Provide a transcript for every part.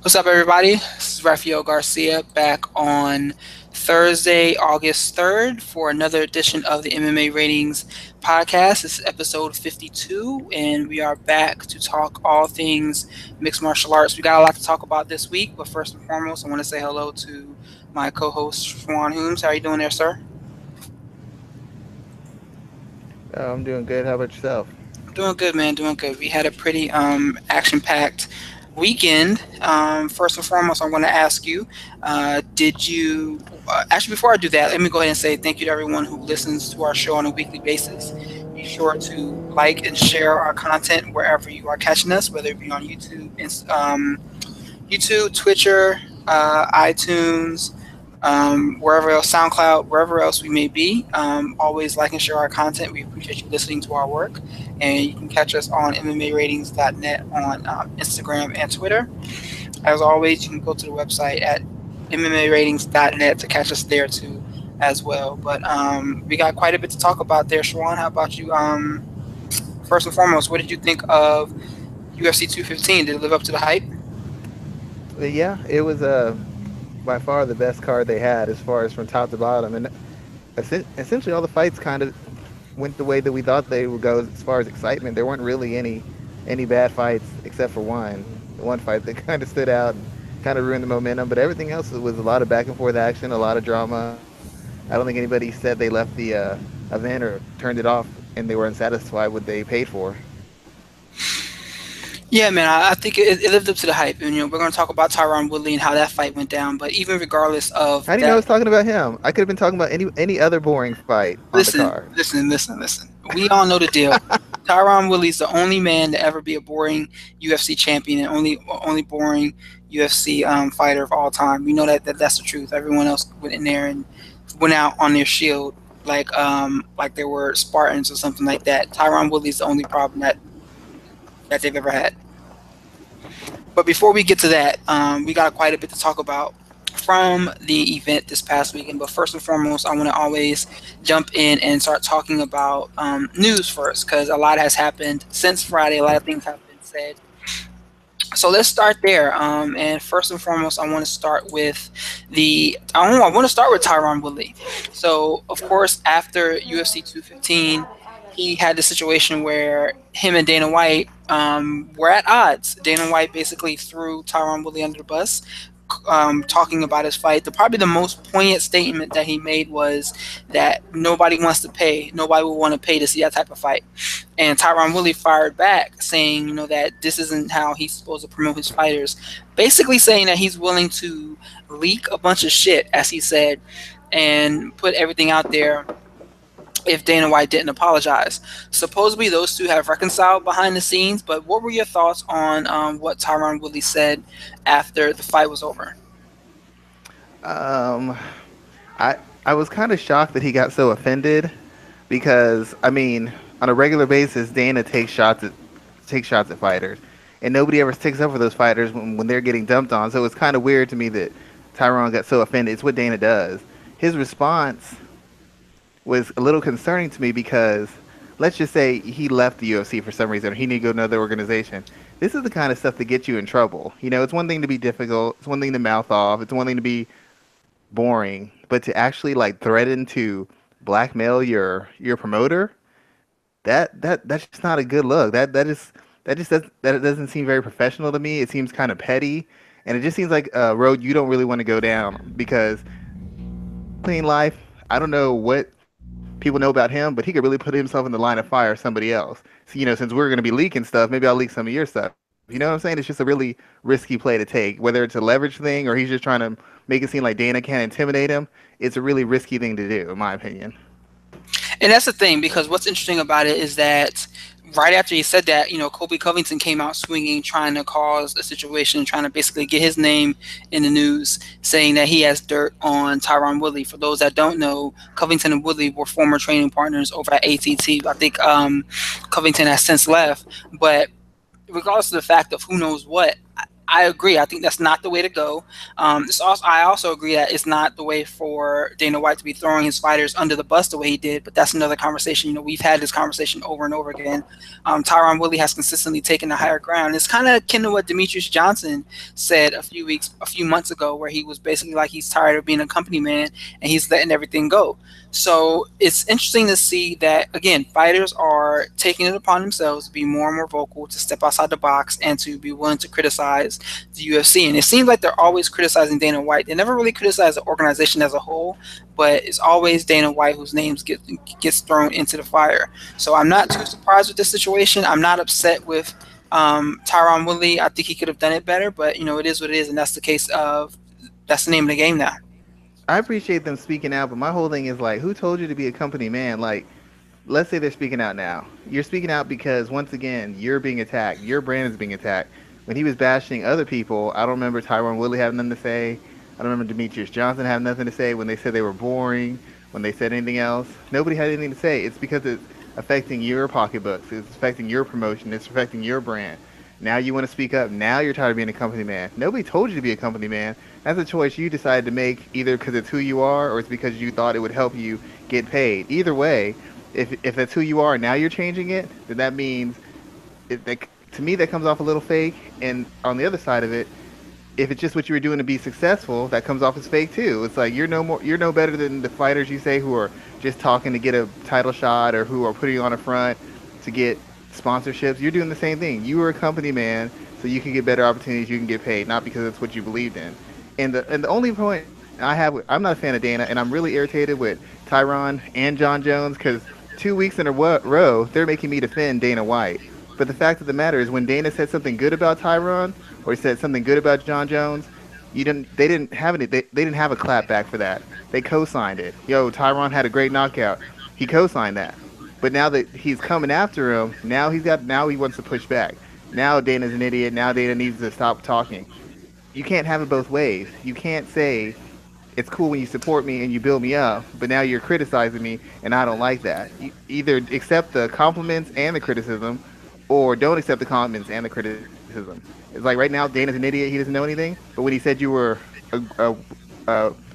What's up, everybody? This is Raphael Garcia back on Thursday, August 3rd for another edition of the MMA Ratings podcast. This is episode 52, and we are back to talk all things mixed martial arts. We got a lot to talk about this week, but first and foremost, I want to say hello to my co-host, Schwan Holmes. How are you doing there, sir? I'm doing good. How about yourself? Doing good, man. Doing good. We had a pretty action-packed weekend. First and foremost, I want to ask you: Did you actually? Before I do that, let me go ahead and say thank you to everyone who listens to our show on a weekly basis. Be sure to like and share our content wherever you are catching us, whether it be on YouTube, Twitter, iTunes, wherever else, SoundCloud, wherever else we may be. Always like and share our content. We appreciate you listening to our work. And you can catch us on MMAratings.net on Instagram and Twitter. As always, you can go to the website at MMAratings.net to catch us there too as well. But we got quite a bit to talk about there, Shawan. How about you? First and foremost, what did you think of UFC 215? Did it live up to the hype? Yeah, it was by far the best card they had as far as from top to bottom, and essentially all the fights kind of went the way that we thought they would go as far as excitement. There weren't really any bad fights except for one fight that kind of stood out and kind of ruined the momentum. But everything else was a lot of back and forth action, a lot of drama. I don't think anybody said they left the event or turned it off and they were unsatisfied with what they paid for. Yeah, man, I think it lived up to the hype. And, we're going to talk about Tyron Woodley and how that fight went down. But even regardless of How do you know I that, was talking about him? I could have been talking about any other boring fight on the listen, card. listen. We all know the deal. Tyron Woodley's the only man to ever be a boring UFC champion and only boring UFC fighter of all time. We know that's the truth. Everyone else went in there and went out on their shield like they were Spartans or something like that. Tyron Woodley's the only problem that they've ever had. But before we get to that, we got quite a bit to talk about from the event this past weekend. But first and foremost, I want to always jump in and start talking about news first, because a lot has happened since Friday. A lot of things have been said. So let's start there. And first and foremost, I want to start with I want to start with Tyron Woodley. So of course, after UFC 215, he had the situation where him and Dana White were at odds. Dana White basically threw Tyron Woodley under the bus, talking about his fight. Probably the most poignant statement that he made was that nobody wants to pay, nobody will want to pay to see that type of fight. And Tyron Woodley fired back, saying, that this isn't how he's supposed to promote his fighters. Basically saying that he's willing to leak a bunch of shit, as he said, and put everything out there if Dana White didn't apologize. Supposedly those two have reconciled behind the scenes, but what were your thoughts on what Tyron Woodley said after the fight was over? Um, I was kind of shocked that he got so offended because I mean, on a regular basis, Dana takes shots at fighters, and nobody ever sticks up for those fighters when they're getting dumped on. So it's kind of weird to me that Tyron got so offended. It's what Dana does. His response was a little concerning to me because let's just say he left the UFC for some reason or he needed to go to another organization. This is the kind of stuff that gets you in trouble. It's one thing to be difficult, it's one thing to mouth off, it's one thing to be boring, but to actually like threaten to blackmail your promoter, that's just not a good look. That doesn't seem very professional to me. It seems kind of petty, and it just seems like a road you don't really want to go down because clean life. I don't know what people know about him, but he could really put himself in the line of fire of somebody else. So, since we're going to be leaking stuff, maybe I'll leak some of your stuff. You know what I'm saying? It's just a really risky play to take, whether it's a leverage thing or he's just trying to make it seem like Dana can't intimidate him. It's a really risky thing to do, in my opinion. And that's the thing, because what's interesting about it is that right after he said that, Kobe Covington came out swinging, trying to cause a situation, trying to basically get his name in the news, saying that he has dirt on Tyron Woodley. For those that don't know, Covington and Woodley were former training partners over at ATT. I think Covington has since left, but regardless of the fact of who knows what, I agree. I think that's not the way to go. I also agree that it's not the way for Dana White to be throwing his fighters under the bus the way he did. But that's another conversation. We've had this conversation over and over again. Tyron Woodley has consistently taken the higher ground. It's kind of akin to what Demetrius Johnson said a few months ago, where he was basically like he's tired of being a company man and he's letting everything go. So it's interesting to see that, again, fighters are taking it upon themselves to be more and more vocal, to step outside the box, and to be willing to criticize the UFC. And it seems like they're always criticizing Dana White. They never really criticize the organization as a whole, but it's always Dana White whose names gets thrown into the fire. So I'm not too surprised with this situation. I'm not upset with Tyron Woodley. I think he could have done it better, but it is what it is, and that's the name of the game now. I appreciate them speaking out, but my whole thing is like, who told you to be a company man? Like, let's say they're speaking out now. You're speaking out because, once again, you're being attacked. Your brand is being attacked. When he was bashing other people, I don't remember Tyron Woodley having nothing to say. I don't remember Demetrius Johnson having nothing to say when they said they were boring, when they said anything else. Nobody had anything to say. It's because it's affecting your pocketbooks. It's affecting your promotion. It's affecting your brand. Now you want to speak up. Now you're tired of being a company man. Nobody told you to be a company man. That's a choice you decided to make, either because it's who you are or it's because you thought it would help you get paid. Either way, if that's who you are and now you're changing it, then that means, to me, that comes off a little fake. And on the other side of it, if it's just what you were doing to be successful, that comes off as fake too. It's like you're no better than the fighters you say who are just talking to get a title shot or who are putting you on the front to get sponsorships. You're doing the same thing. You were a company man, so you can get better opportunities. You can get paid, not because it's what you believed in. And the only point I have, I'm not a fan of Dana, and I'm really irritated with Tyron and Jon Jones because 2 weeks in a row they're making me defend Dana White. But the fact of the matter is, when Dana said something good about Tyron or he said something good about Jon Jones, they didn't have any. They didn't have a clap back for that. They co-signed it. Yo, Tyron had a great knockout. He co-signed that. But now that he's coming after him, now he wants to push back. Now Dana's an idiot. Now Dana needs to stop talking. You can't have it both ways. You can't say it's cool when you support me and you build me up, but now you're criticizing me and I don't like that. You either accept the compliments and the criticism, or don't accept the compliments and the criticism. It's like right now Dana's an idiot. He doesn't know anything. But when he said you were a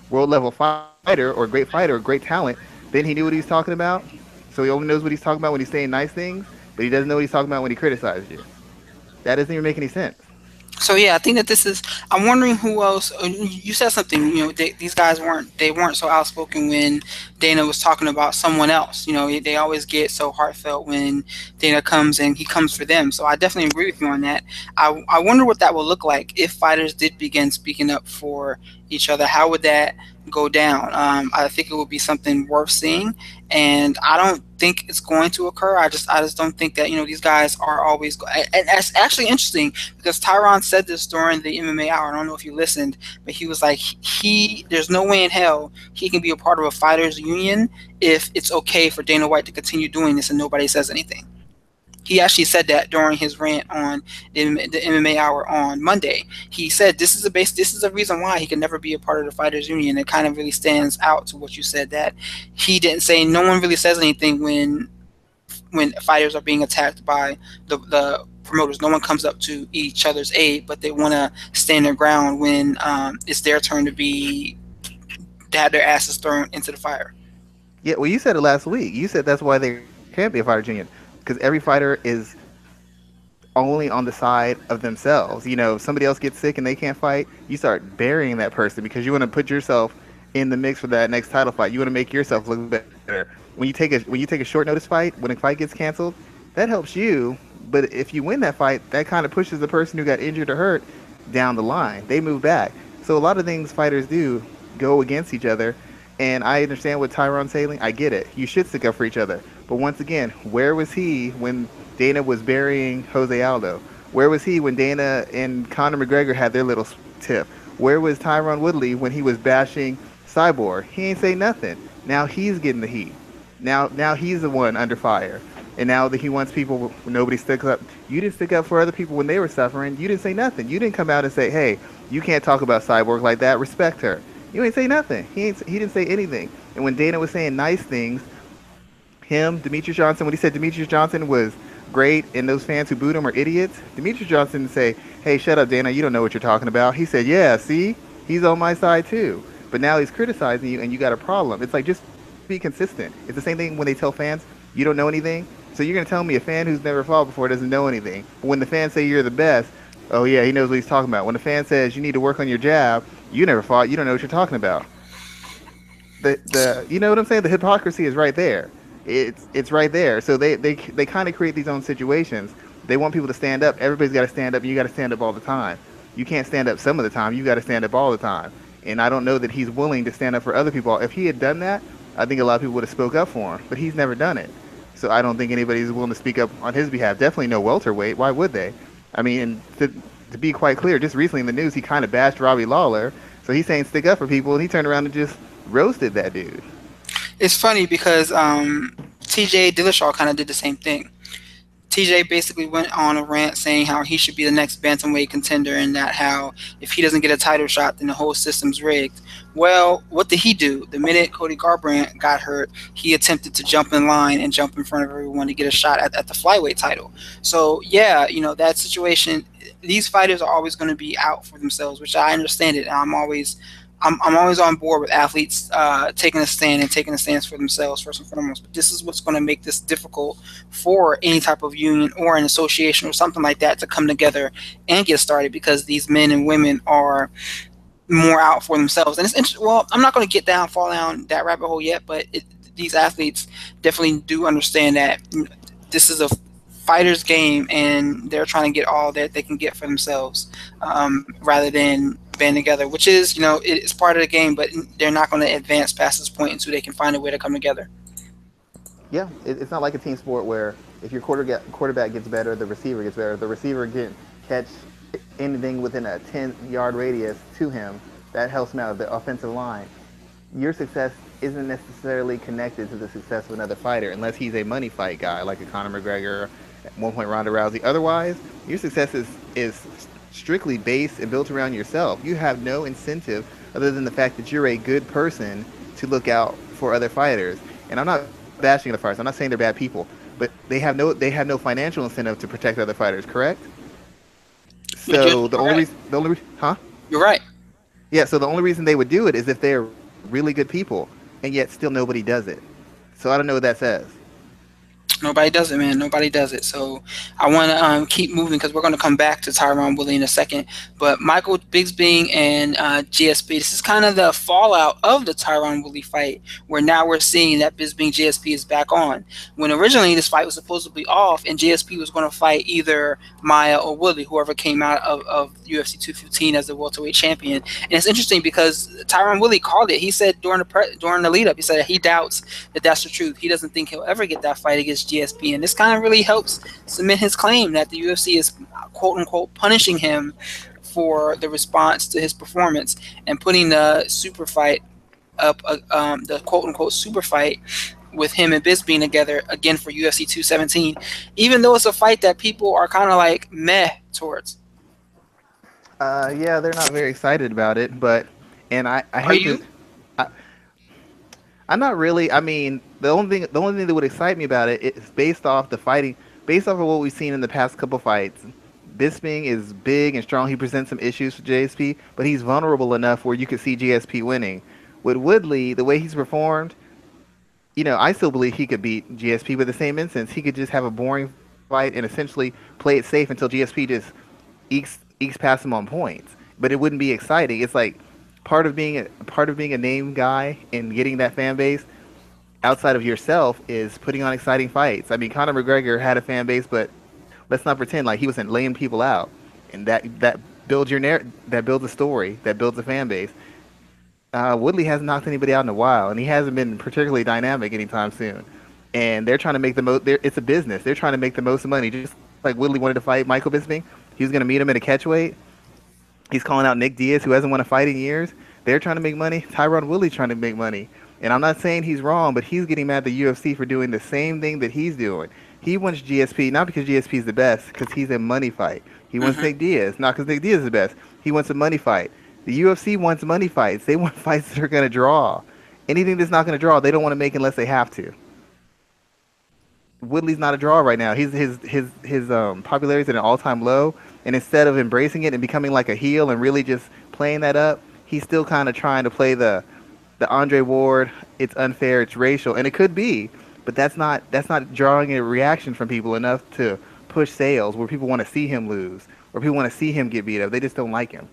world level fighter or a great fighter or great talent, then he knew what he was talking about. So he only knows what he's talking about when he's saying nice things, but he doesn't know what he's talking about when he criticizes you. That doesn't even make any sense. So yeah, I think that this is. I'm wondering who else. You said something. These guys weren't so outspoken when Dana was talking about someone else. They always get so heartfelt when Dana comes and he comes for them. So I definitely agree with you on that. I wonder what that will look like if fighters did begin speaking up for each other. How would that go down? I think it would be something worth seeing, and I don't think it's going to occur. I just don't think that these guys are always. And that's actually interesting because Tyron said this during the MMA hour. I don't know if you listened, but he was like, there's no way in hell he can be a part of a fighters union if it's okay for Dana White to continue doing this and nobody says anything. He actually said that during his rant on the MMA Hour on Monday. He said this is a reason why he can never be a part of the fighters union. It kind of really stands out to what you said, that he didn't say, no one really says anything when fighters are being attacked by the promoters. No one comes up to each other's aid, but they want to stand their ground when it's their turn to have their asses thrown into the fire. Yeah, well, you said it last week. You said that's why there can't be a fighters union, because every fighter is only on the side of themselves. If somebody else gets sick and they can't fight, you start burying that person because you want to put yourself in the mix for that next title fight. You want to make yourself look better. When you take a short notice fight, when a fight gets canceled, that helps you. But if you win that fight, that kind of pushes the person who got injured or hurt down the line. They move back. So a lot of things fighters do go against each other. And I understand what Tyron's saying. I get it. You should stick up for each other. But once again, where was he when Dana was burying Jose Aldo? Where was he when Dana and Conor McGregor had their little tiff? Where was Tyron Woodley when he was bashing Cyborg? He ain't say nothing. Now he's getting the heat. Now he's the one under fire. And now that he wants people, nobody sticks up. You didn't stick up for other people when they were suffering. You didn't say nothing. You didn't come out and say, hey, you can't talk about Cyborg like that. Respect her. You ain't say nothing. He didn't say anything. And when Dana was saying nice things, Demetrius Johnson, when he said Demetrius Johnson was great and those fans who booed him are idiots, Demetrius Johnson say, "Hey, shut up, Dana. You don't know what you're talking about." He said, "Yeah, see, he's on my side too." But now he's criticizing you, and you got a problem. It's like just be consistent. It's the same thing when they tell fans you don't know anything. So you're gonna tell me a fan who's never fought before doesn't know anything. But when the fans say you're the best, oh yeah, he knows what he's talking about. When the fan says you need to work on your jab, you never fought, you don't know what you're talking about. The you know what I'm saying? The hypocrisy is right there. It's right there. So they kind of create these own situations. They want people to stand up. Everybody's got to stand up. And you got to stand up all the time. You can't stand up some of the time. You got to stand up all the time. And I don't know that he's willing to stand up for other people. If he had done that, I think a lot of people would have spoke up for him. But he's never done it. So I don't think anybody's willing to speak up on his behalf. Definitely no welterweight. Why would they? I mean, to be quite clear, just recently in the news, he kind of bashed Robbie Lawler. So he's saying stick up for people, and he turned around and just roasted that dude. It's funny because TJ Dillashaw kind of did the same thing. TJ basically went on a rant saying how he should be the next bantamweight contender, and that how if he doesn't get a title shot, then the whole system's rigged. Well, what did he do? The minute Cody Garbrandt got hurt, he attempted to jump in line and jump in front of everyone to get a shot at the flyweight title. So yeah, that situation. These fighters are always going to be out for themselves, which I understand it. I'm always on board with athletes taking a stand and taking a stance for themselves first and foremost. But this is what's going to make this difficult for any type of union or an association or something like that to come together and get started, because these men and women are more out for themselves. And it's interesting. Well, I'm not going to fall down that rabbit hole yet, but these athletes definitely do understand that this is a fighter's game, and they're trying to get all that they can get for themselves, rather than band together, which is, it's part of the game, but they're not going to advance past this point until they can find a way to come together. Yeah, it's not like a team sport where if your quarterback gets better, the receiver gets better. The receiver can catch anything within a 10-yard radius to him. That helps him out of the offensive line. Your success isn't necessarily connected to the success of another fighter unless he's a money fight guy like a Conor McGregor, at one point Ronda Rousey. Otherwise, your success is strictly based and built around yourself. You have no incentive other than the fact that you're a good person to look out for other fighters. And I'm not bashing the fighters. I'm not saying they're bad people, but they have no financial incentive to protect other fighters, correct? So the only reason, huh? You're right. Yeah, so the only reason they would do it is if they're really good people, and yet still nobody does it. So I don't know what that says. Nobody does it, man. Nobody does it. So I want to keep moving because we're going to come back to Tyron Woodley in a second. But Michael Bisping and GSP, this is kind of the fallout of the Tyron Woodley fight, where now we're seeing that Bisping GSP is back on. When originally this fight was supposed to be off, and GSP was going to fight either Maia or Woodley, whoever came out of UFC 215 as the welterweight champion. And it's interesting because Tyron Woodley called it. He said during the lead-up, he said he doubts that that's the truth. He doesn't think he'll ever get that fight against GSP, and this kind of really helps cement his claim that the UFC is quote-unquote punishing him for the response to his performance and putting the super fight up, the quote-unquote super fight with him and Bisping together again for UFC 217, even though it's a fight that people are kind of like meh towards. Yeah, they're not very excited about it, and I hate to. I'm not really. I mean, the only thing that would excite me about it is based off of what we've seen in the past couple fights. Bisping is big and strong. He presents some issues for GSP, but he's vulnerable enough where you could see GSP winning. With Woodley, the way he's performed, I still believe he could beat GSP, but in the same instance, he could just have a boring fight and essentially play it safe until GSP just ekes past him on points. But it wouldn't be exciting. It's like part of being a name guy and getting that fan base outside of yourself is putting on exciting fights. I mean, Conor McGregor had a fan base, but let's not pretend like he wasn't laying people out, and that builds that builds a story, that builds a fan base. Woodley hasn't knocked anybody out in a while, and he hasn't been particularly dynamic anytime soon. And they're trying to make the most. It's a business. They're trying to make the most money. Just like Woodley wanted to fight Michael Bisping, he was going to meet him at a catchweight. He's calling out Nick Diaz, who hasn't won a fight in years. They're trying to make money. Tyron Woodley's trying to make money. And I'm not saying he's wrong, but he's getting mad at the UFC for doing the same thing that he's doing. He wants GSP, not because GSP is the best, because he's a money fight. He wants Nick Diaz, not because Nick Diaz is the best. He wants a money fight. The UFC wants money fights. They want fights that are going to draw. Anything that's not going to draw, they don't want to make unless they have to. Woodley's not a draw right now. His popularity is at an all-time low. And instead of embracing it and becoming like a heel and really just playing that up, he's still kind of trying to play the Andre Ward. It's unfair. It's racial, and it could be, but that's not drawing a reaction from people enough to push sales where people want to see him lose or people want to see him get beat up. They just don't like him.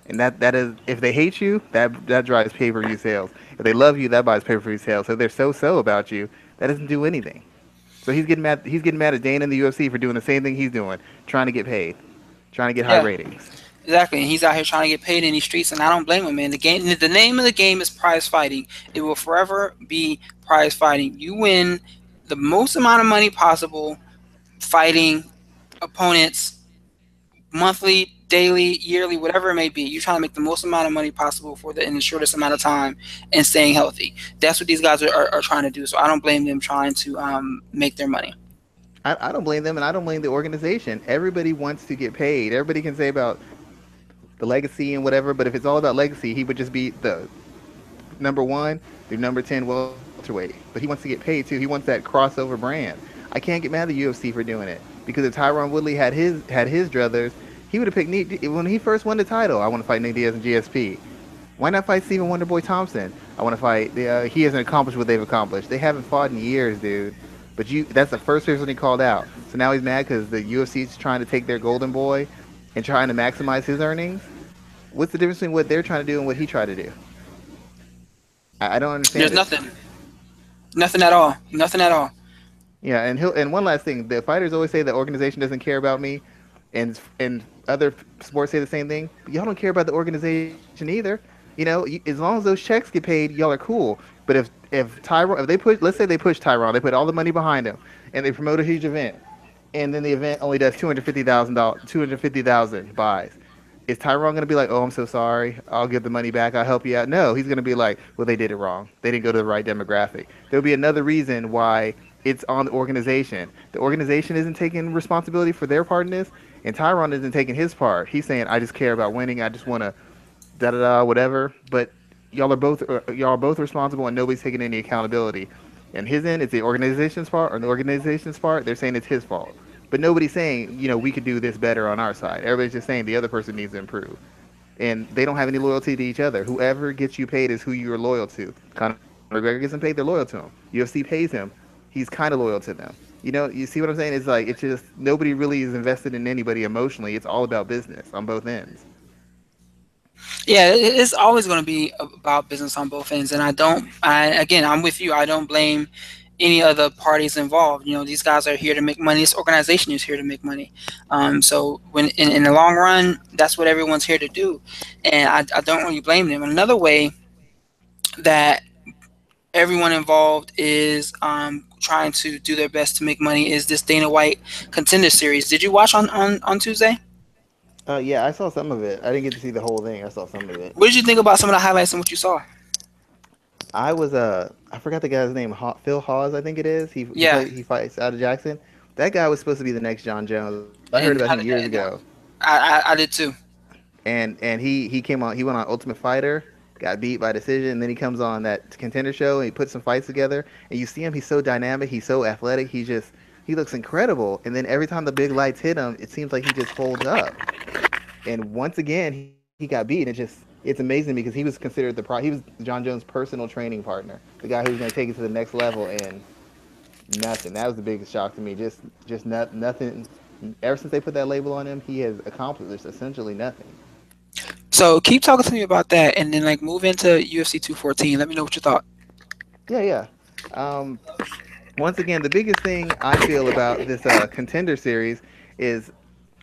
And that is, if they hate you, that drives pay per view sales. If they love you, that buys pay per view sales. So if they're so about you, that doesn't do anything. So he's getting mad. He's getting mad at Dana and the UFC for doing the same thing he's doing, trying to get paid, trying to get high Yeah, ratings. exactly. And he's out here trying to get paid in these streets, and I don't blame him, man. The name of the game is prize fighting. It will forever be prize fighting. You win the most amount of money possible fighting opponents monthly, daily, yearly, whatever it may be. You're trying to make the most amount of money possible in the shortest amount of time and staying healthy. That's what these guys are trying to do. So I don't blame them trying to make their money. I don't blame them, and I don't blame the organization. Everybody wants to get paid. Everybody can say about the legacy and whatever, but if it's all about legacy, he would just be the number one through number 10 welterweight. But he wants to get paid too. He wants that crossover brand. I can't get mad at the UFC for doing it because if Tyron Woodley had his druthers, he would have picked Nick when he first won the title. I want to fight Nick Diaz and GSP. Why not fight Stephen Wonderboy Thompson? I want to fight. He hasn't accomplished what they've accomplished. They haven't fought in years, dude. But that's the first person he called out. So now he's mad because the UFC is trying to take their golden boy and trying to maximize his earnings. What's the difference between what they're trying to do and what he tried to do? I don't There's understand it. nothing, nothing at all, nothing at all. Yeah, and one last thing, the fighters always say the organization doesn't care about me, and other sports say the same thing. But y'all don't care about the organization either. As long as those checks get paid, y'all are cool. But if they push, let's say they push Tyron, they put all the money behind him, and they promote a huge event, and then the event only does $250,000, 250,000 buys. Is Tyron going to be like, oh, I'm so sorry, I'll give the money back, I'll help you out? No, he's going to be like, well, they did it wrong. They didn't go to the right demographic. There'll be another reason why it's on the organization. The organization isn't taking responsibility for their part in this, and Tyron isn't taking his part. He's saying, I just care about winning. I just want to da da da whatever. But y'all are both responsible, and nobody's taking any accountability. And his end, it's the organization's part, or the organization's part. They're saying it's his fault. But nobody's saying, we could do this better on our side. Everybody's just saying the other person needs to improve. And they don't have any loyalty to each other. Whoever gets you paid is who you're loyal to. Conor McGregor gets him paid, they're loyal to him. UFC pays him, he's kind of loyal to them. You see what I'm saying? It's like, it's just, nobody really is invested in anybody emotionally. It's all about business on both ends. Yeah, it's always going to be about business on both ends, and again, I'm with you. I don't blame any other parties involved. These guys are here to make money. This organization is here to make money. So when in the long run, that's what everyone's here to do, and I don't really blame them. Another way that everyone involved is trying to do their best to make money is this Dana White Contender Series. Did you watch on Tuesday? Yeah, I saw some of it. I didn't get to see the whole thing. I saw some of it. What did you think about some of the highlights and what you saw? I forgot the guy's name. Phil Hawes, I think it is. Yeah, He fights out of Jackson. That guy was supposed to be the next Jon Jones. I heard about him and how years did that end ago. up? I did too. And he came on. He went on Ultimate Fighter, got beat by decision, and then he comes on that Contender show and he puts some fights together. And you see him. He's so dynamic. He's so athletic. He looks incredible. And then every time the big lights hit him, it seems like he just folds up. And once again, he got beat. And it's amazing because he was considered he was Jon Jones' personal training partner, the guy who was going to take it to the next level. And nothing. That was the biggest shock to me. Just nothing. Ever since they put that label on him, he has accomplished essentially nothing. So keep talking to me about that, and then move into UFC 214. Let me know what you thought. Yeah, yeah. Um, Once again, the biggest thing I feel about this Contender Series is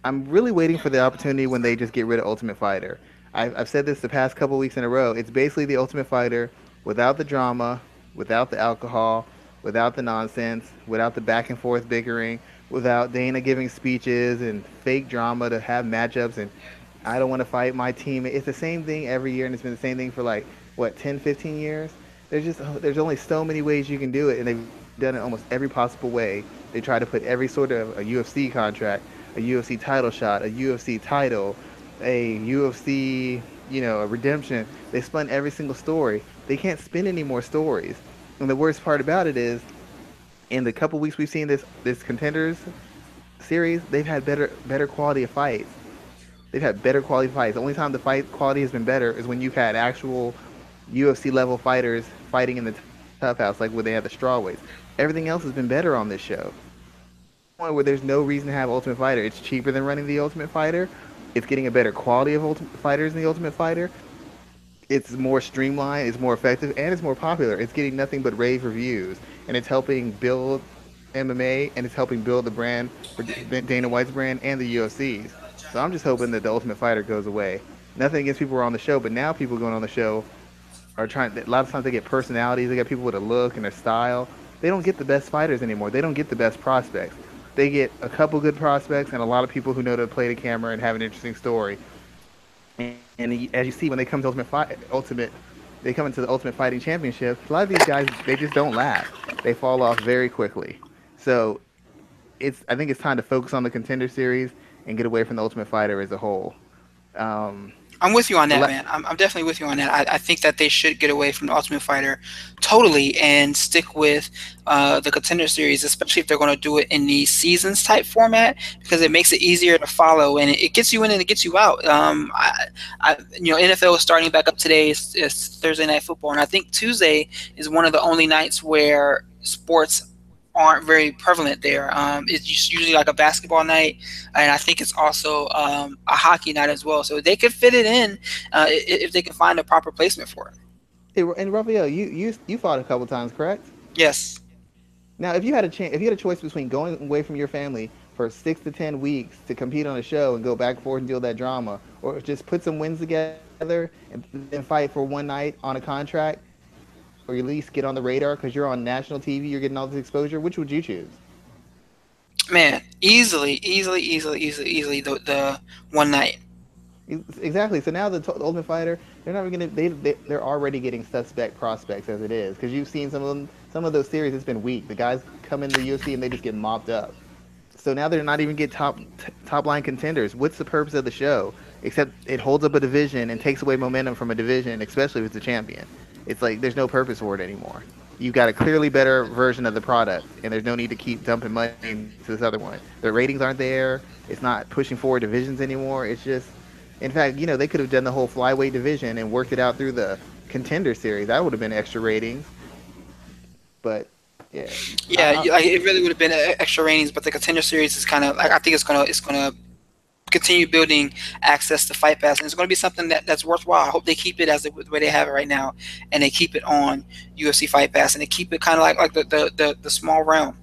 I'm really waiting for the opportunity when they just get rid of Ultimate Fighter. I've said this the past couple weeks in a row. It's basically the Ultimate Fighter without the drama, without the alcohol, without the nonsense, without the back and forth bickering, without Dana giving speeches and fake drama to have matchups and I don't want to fight my team. It's the same thing every year, and it's been the same thing for 10, 15 years. There's only so many ways you can do it, and they've done it almost every possible way. They try to put every sort of a UFC contract, a UFC title shot, a UFC title, a UFC, a redemption. They spun every single story. They can't spin any more stories. And the worst part about it is, in the couple weeks we've seen this Contenders series, they've had better quality of fights. They've had better quality fights. The only time the fight quality has been better is when you've had actual UFC level fighters fighting in the tough house, like where they have the strawweights. Everything else has been better on this show. One where there's no reason to have Ultimate Fighter. It's cheaper than running the Ultimate Fighter. It's getting a better quality of Ultimate Fighters in the Ultimate Fighter. It's more streamlined, it's more effective, and it's more popular. It's getting nothing but rave reviews, and it's helping build MMA, and it's helping build the brand for Dana White's brand and the UFC's. So I'm just hoping that the Ultimate Fighter goes away. Nothing against people who are on the show, but now people going on the show are trying. A lot of times they get personalities. They got people with a look and a style. They don't get the best fighters anymore. They don't get the best prospects. They get a couple good prospects and a lot of people who know to play the camera and have an interesting story. And as you see, when they come to they come into the Ultimate Fighting Championship. A lot of these guys, they just don't last. They fall off very quickly. So I think it's time to focus on the Contender Series and get away from the Ultimate Fighter as a whole. Um, I'm with you on the that, la- man. I'm definitely with you on that. I think that they should get away from the Ultimate Fighter totally and stick with the Contender Series, especially if they're going to do it in the seasons type format, because it makes it easier to follow and it gets you in and it gets you out. NFL is starting back up today. It's Thursday Night Football, and I think Tuesday is one of the only nights where sports aren't very prevalent there. It's usually like a basketball night, and I think it's also a hockey night as well. So they could fit it in if they can find a proper placement for it. and Raphael, you fought a couple times, correct? Yes. Now, if you had a choice between going away from your family for 6 to 10 weeks to compete on a show and go back and forth and deal with that drama, or just put some wins together and then fight for one night on a contract, or at least get on the radar because you're on national TV, you're getting all this exposure, which would you choose? Man, easily the one night. Exactly. So now the Ultimate Fighter, they're not going to. They're already getting suspect prospects as it is because you've seen some of them. Some of those series, it's been weak. The guys come in the UFC and they just get mopped up. So now they're not even get top line contenders. What's the purpose of the show? Except it holds up a division and takes away momentum from a division, especially if it's a champion. It's like there's no purpose for it anymore. You've got a clearly better version of the product, and there's no need to keep dumping money into this other one. The ratings aren't there. It's not pushing forward divisions anymore. It's just, in fact, they could have done the whole flyweight division and worked it out through the contender series. That would have been extra ratings. But yeah, Yeah, like it really would have been extra ratings, but the Contender Series is kind of like, I think it's gonna continue building access to Fight Pass, and it's going to be something that's worthwhile. I hope they keep it as the way they have it right now, and they keep it on UFC Fight Pass, and they keep it kind of like the small realm.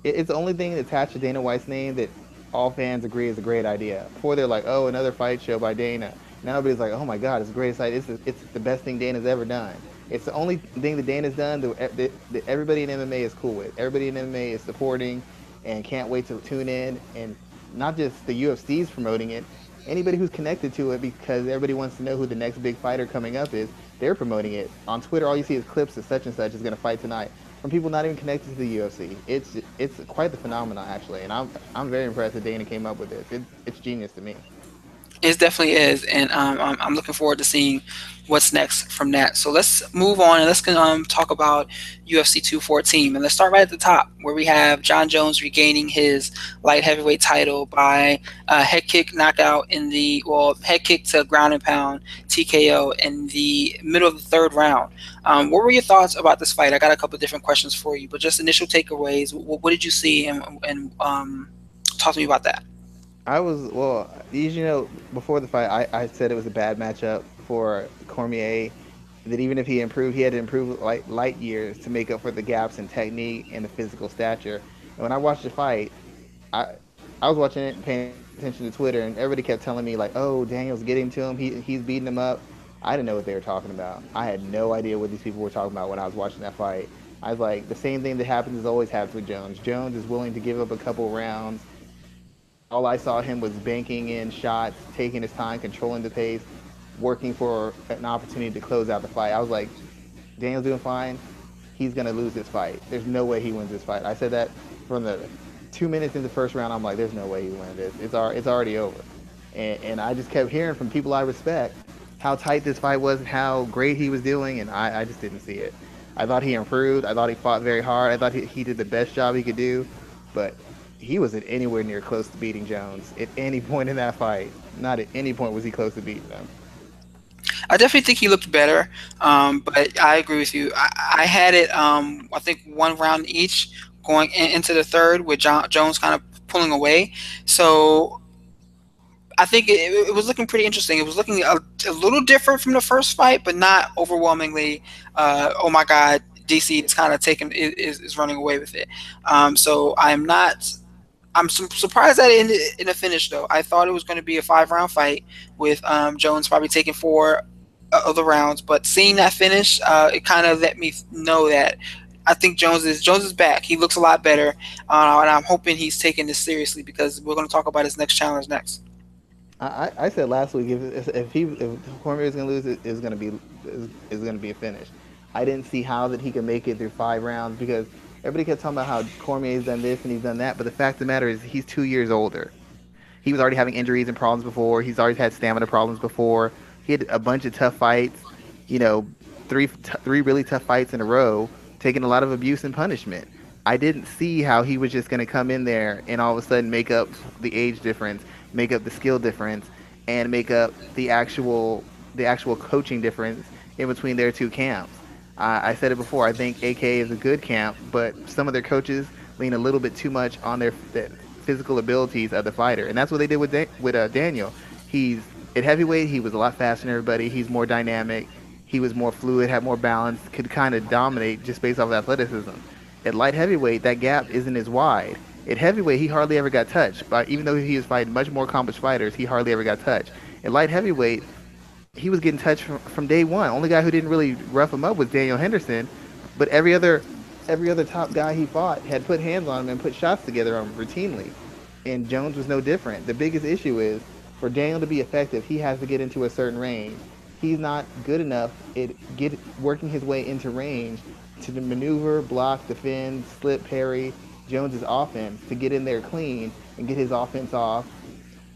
it's the only thing attached to Dana White's name that all fans agree is a great idea. Before they're like, oh, another fight show by Dana. Now everybody's like, oh my God, it's the greatest idea. It's the best thing Dana's ever done. It's the only thing that Dana's done that everybody in MMA is cool with. Everybody in MMA is supporting and can't wait to tune in. And not just the UFC's promoting it, anybody who's connected to it because everybody wants to know who the next big fighter coming up is. They're promoting it on Twitter. All you see is clips of such and such is going to fight tonight from people not even connected to the UFC. It's quite the phenomenon actually, and I'm very impressed that Dana came up with this. It's genius to me. It definitely is, and I'm looking forward to seeing what's next from that. So let's move on and let's talk about UFC 214, and let's start right at the top where we have Jon Jones regaining his light heavyweight title by head kick knockout head kick to ground and pound TKO in the middle of the third round. What were your thoughts about this fight? I got a couple of different questions for you, but just initial takeaways. What did you see, and talk to me about that. I was well, before the fight, I said it was a bad matchup for Cormier. That even if he improved, he had to improve light years to make up for the gaps in technique and the physical stature. And when I watched the fight, I I was watching it, paying attention to Twitter, and everybody kept telling me like, "Oh, Daniel's getting to him. He's beating him up." I didn't know what they were talking about. I had no idea what these people were talking about when I was watching that fight. I was like, the same thing that happens is always happens with Jones. Jones is willing to give up a couple rounds. All I saw him was banking in shots, taking his time, controlling the pace, working for an opportunity to close out the fight. I was like, Daniel's doing fine. He's gonna lose this fight. There's no way he wins this fight. I said that from the 2 minutes in the first round. I'm like, there's no way he wins this. It's already over. And I just kept hearing from people I respect how tight this fight was and how great he was doing, and I just didn't see it. I thought he improved. I thought he fought very hard. I thought he did the best job he could do, but he wasn't anywhere near close to beating Jones at any point in that fight. Not at any point was he close to beating him. I definitely think he looked better, but I agree with you. I had it, I think, one round each going into the third with Jones kind of pulling away. So I think it was looking pretty interesting. It was looking a little different from the first fight, but not overwhelmingly. Oh my God, DC is kind of taking is running away with it. So I'm not. I'm surprised that it ended in a finish, though. I thought it was going to be a 5 round fight with Jones probably taking four of the rounds, but seeing that finish, it kind of let me know that I think Jones is back. He looks a lot better, and I'm hoping he's taking this seriously because we're going to talk about his next challenge next. I said last week if Cormier is going to lose, it is going to be is going to be a finish. I didn't see how that he could make it through 5 rounds because everybody kept talking about how Cormier's done this and he's done that, but the fact of the matter is he's 2 years older. He was already having injuries and problems before. He's already had stamina problems before. He had a bunch of tough fights, you know, three really tough fights in a row, taking a lot of abuse and punishment. I didn't see how he was just going to come in there and all of a sudden make up the age difference, make up the skill difference, and make up the actual coaching difference in between their two camps. I said it before. I think AK is a good camp, but some of their coaches lean a little bit too much on their physical abilities of the fighter, and that's what they did with Daniel. He's at heavyweight. He was a lot faster than everybody. He's more dynamic. He was more fluid, had more balance, could kind of dominate just based off of athleticism. At light heavyweight, that gap isn't as wide. At heavyweight, he hardly ever got touched. But even though he was fighting much more accomplished fighters, he hardly ever got touched. At light heavyweight, he was getting touched from day one. Only guy who didn't really rough him up was Daniel Henderson, but every other top guy he fought had put hands on him and put shots together on him routinely. And Jones was no different. The biggest issue is for Daniel to be effective, he has to get into a certain range. He's not good enough at working his way into range to maneuver, block, defend, slip, parry Jones's offense to get in there clean and get his offense off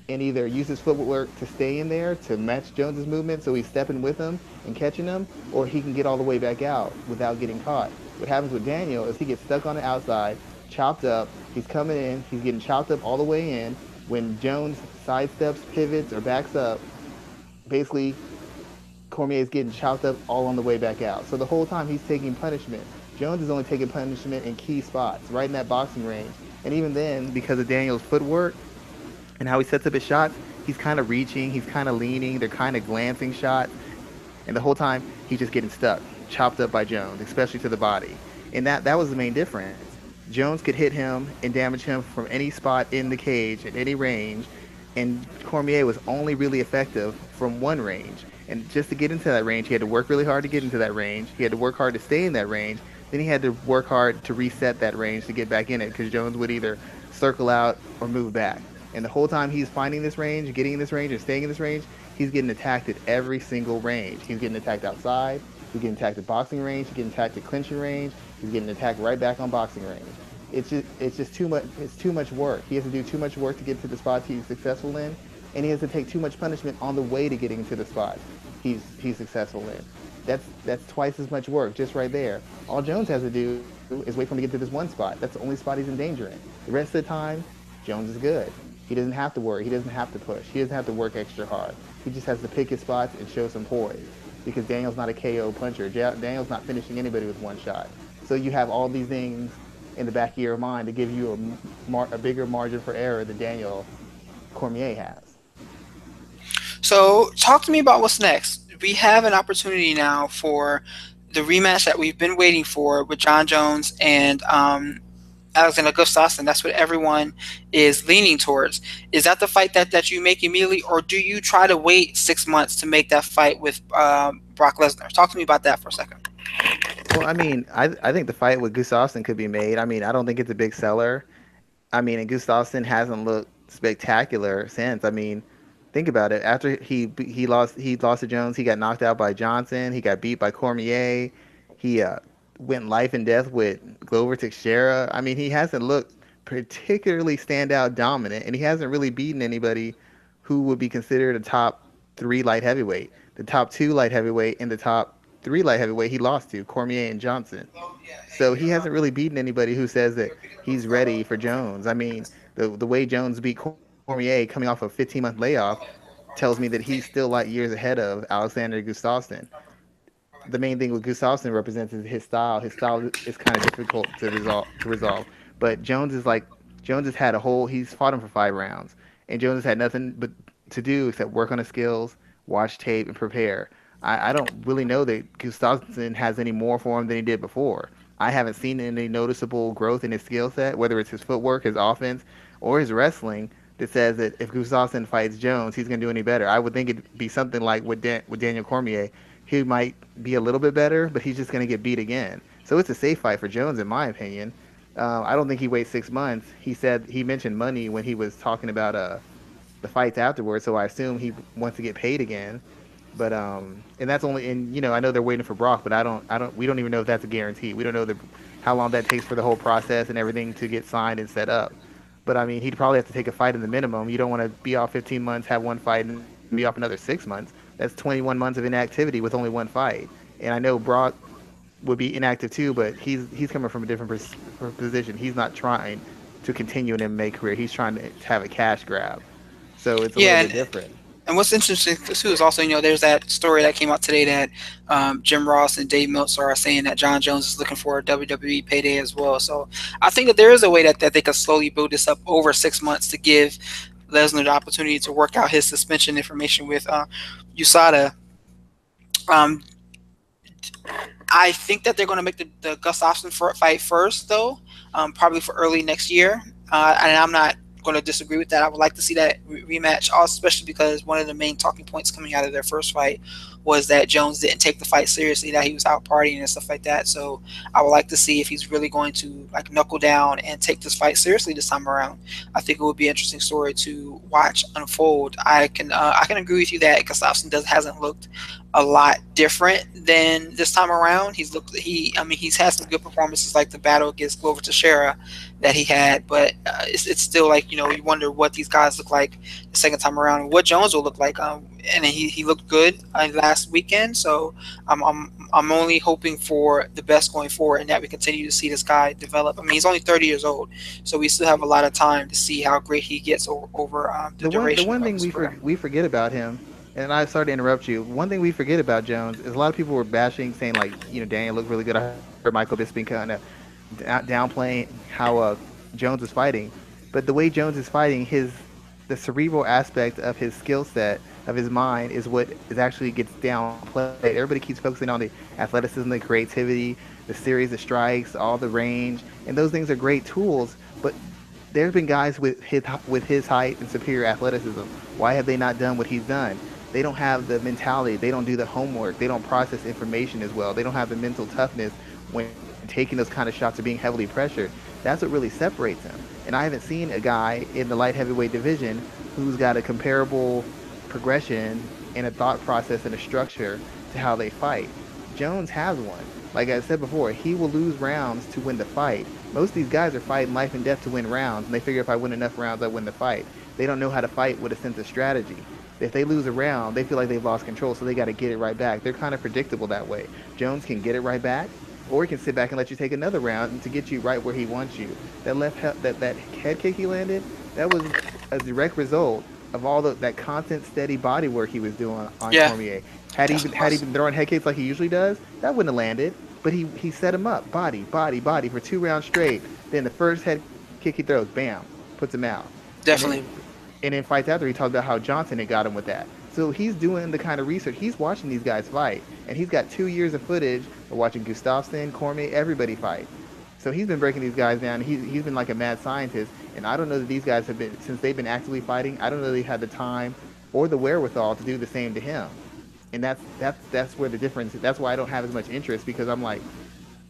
and either use his footwork to stay in there to match Jones's movement so he's stepping with him and catching him, or he can get all the way back out without getting caught. What happens with Daniel is he gets stuck on the outside, chopped up, he's coming in, he's getting chopped up all the way in. When Jones sidesteps, pivots, or backs up, basically Cormier is getting chopped up all on the way back out. So the whole time he's taking punishment. Jones is only taking punishment in key spots, right in that boxing range. And even then, because of Daniel's footwork, and how he sets up his shots, he's kind of reaching, he's kind of leaning, they're kind of glancing shots, and the whole time he's just getting stuck, chopped up by Jones, especially to the body. And that was the main difference. Jones could hit him and damage him from any spot in the cage at any range, and Cormier was only really effective from one range. And just to get into that range, he had to work really hard to get into that range. He had to work hard to stay in that range. Then he had to work hard to reset that range to get back in it because Jones would either circle out or move back. And the whole time he's finding this range, getting in this range, and staying in this range, he's getting attacked at every single range. He's getting attacked outside. He's getting attacked at boxing range. He's getting attacked at clinching range. He's getting attacked right back on boxing range. It's just too much. It's too much work. He has to do too much work to get to the spots he's successful in, and he has to take too much punishment on the way to getting to the spots he's successful in. That's twice as much work just right there. All Jones has to do is wait for him to get to this one spot. That's the only spot he's in danger in. The rest of the time, Jones is good. He doesn't have to worry. He doesn't have to push. He doesn't have to work extra hard. He just has to pick his spots and show some poise because Daniel's not a KO puncher. Daniel's not finishing anybody with one shot. So you have all these things in the back of your mind to give you a bigger margin for error than Daniel Cormier has. So, talk to me about what's next. We have an opportunity now for the rematch that we've been waiting for with Jon Jones and Alexander Gustafsson. That's what everyone is leaning towards. Is that the fight that you make immediately, or do you try to wait 6 months to make that fight with Brock Lesnar? Talk to me about that for a second. Well, I mean, I think the fight with Gustafsson could be made. I mean, I don't think it's a big seller. I mean, and Gustafsson hasn't looked spectacular since. I mean, think about it. After he lost to Jones. He got knocked out by Johnson. He got beat by Cormier. He went life and death with Glover Teixeira. I mean, he hasn't looked particularly standout dominant, and he hasn't really beaten anybody who would be considered a top three light heavyweight, the top two light heavyweight, and the top three light heavyweight he lost to Cormier and Johnson. So he hasn't really beaten anybody who says that he's ready for Jones. I mean, the way Jones beat Cormier coming off a 15-month layoff tells me that he's still like years ahead of Alexander Gustafsson. The main thing with Gustafsson represents is his style. His style is kind of difficult to resolve. But Jones has had a whole. He's fought him for 5 rounds, and Jones has had nothing but to do except work on his skills, watch tape, and prepare. I don't really know that Gustafsson has any more for him than he did before. I haven't seen any noticeable growth in his skill set, whether it's his footwork, his offense, or his wrestling, that says that if Gustafsson fights Jones, he's going to do any better. I would think it'd be something like with Daniel Cormier. He might be a little bit better, but he's just going to get beat again. So it's a safe fight for Jones, in my opinion. I don't think he waits 6 months. He mentioned money when he was talking about the fights afterwards, so I assume he wants to get paid again. But and that's only and I know they're waiting for Brock, but we don't even know if that's a guarantee. We don't know how long that takes for the whole process and everything to get signed and set up. But I mean, he'd probably have to take a fight in the minimum. You don't want to be off 15 months, have one fight, and be off another 6 months. That's 21 months of inactivity with only one fight. And I know Brock would be inactive too, but he's coming from a different position. He's not trying to continue an MMA career. He's trying to have a cash grab. So it's a little Yeah, bit different. and what's interesting too is also, there's that story that came out today that Jim Ross and Dave Meltzer are saying that Jon Jones is looking for a WWE payday as well. So I think that there is a way that they could slowly build this up over 6 months to give Lesnar the opportunity to work out his suspension information with USADA. Um, I think that they're going to make the Gustafsson fight first, though, probably for early next year. And I'm not going to disagree with that. I would like to see that rematch, especially because one of the main talking points coming out of their first fight was that Jones didn't take the fight seriously, that he was out partying and stuff like that. So I would like to see if he's really going to like knuckle down and take this fight seriously this time around. I think it would be an interesting story to watch unfold. I can agree with you that Gustafsson hasn't looked a lot different than this time around. He's had some good performances like the battle against Glover Teixeira that he had, but it's still like, you wonder what these guys look like the second time around and what Jones will look like. And he looked good last weekend, so I'm only hoping for the best going forward and that we continue to see this guy develop. I mean, he's only 30 years old, so we still have a lot of time to see how great he gets over the The duration one of thing his career. we forget about him, and I sorry to interrupt you. One thing we forget about Jones is a lot of people were bashing, saying like, Daniel looked really good. I heard Michael Bisping kind of downplaying how Jones is fighting, but the way Jones is fighting, the cerebral aspect of his skill set, of his mind, is what is actually gets downplayed. Everybody keeps focusing on the athleticism, the creativity, the series of strikes, all the range, and those things are great tools. But there's been guys with his height and superior athleticism. Why have they not done what he's done? They don't have the mentality. They don't do the homework. They don't process information as well. They don't have the mental toughness when taking those kind of shots or being heavily pressured. That's what really separates them. And I haven't seen a guy in the light heavyweight division who's got a comparable progression and a thought process and a structure to how they fight. Jones has one. Like I said before, he will lose rounds to win the fight. Most of these guys are fighting life and death to win rounds, and they figure if I win enough rounds, I win the fight. They don't know how to fight with a sense of strategy. If they lose a round, they feel like they've lost control, so they got to get it right back. They're kind of predictable that way. Jones can get it right back, or he can sit back and let you take another round to get you right where he wants you. That head kick he landed, that was a direct result of all that constant, steady body work he was doing on Yeah, Cormier. Had he been throwing head kicks like he usually does, that wouldn't have landed. But he set him up, body, body, body for 2 rounds straight. Then the first head kick he throws, bam, puts him out. And definitely. then, and then fights after, he talked about how Johnson had got him with that. So he's doing the kind of research. He's watching these guys fight, and he's got 2 years of footage of watching Gustafsson, Cormier, everybody fight. So he's been breaking these guys down. He's been like a mad scientist, and I don't know that these guys have been, since they've been actively fighting, I don't know they've had the time or the wherewithal to do the same to him. And that's where the difference. That's why I don't have as much interest, because I'm like,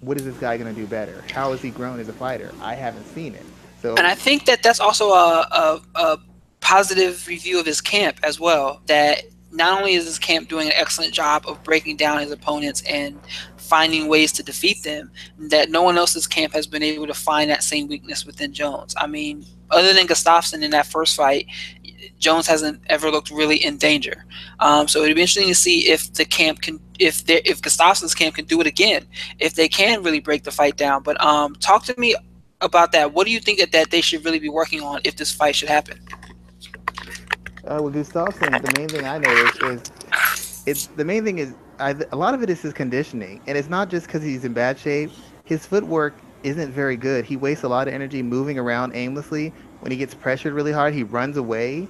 what is this guy gonna do better? How has he grown as a fighter? I haven't seen it. And So I think that that's also a positive review of his camp as well. That not only is his camp doing an excellent job of breaking down his opponents and finding ways to defeat them, that no one else's camp has been able to find that same weakness within Jones. I mean, other than Gustafsson in that first fight, Jones hasn't ever looked really in danger. So it'd be interesting to see if the camp can, if Gustafsson's camp can do it again, if they can really break the fight down. But talk to me about that. What do you think that they should really be working on if this fight should happen? With Gustafsson, the main thing I noticed is the main thing is a lot of it is his conditioning, and it's not just because he's in bad shape. His footwork isn't very good. He wastes a lot of energy moving around aimlessly. When he gets pressured really hard, he runs away,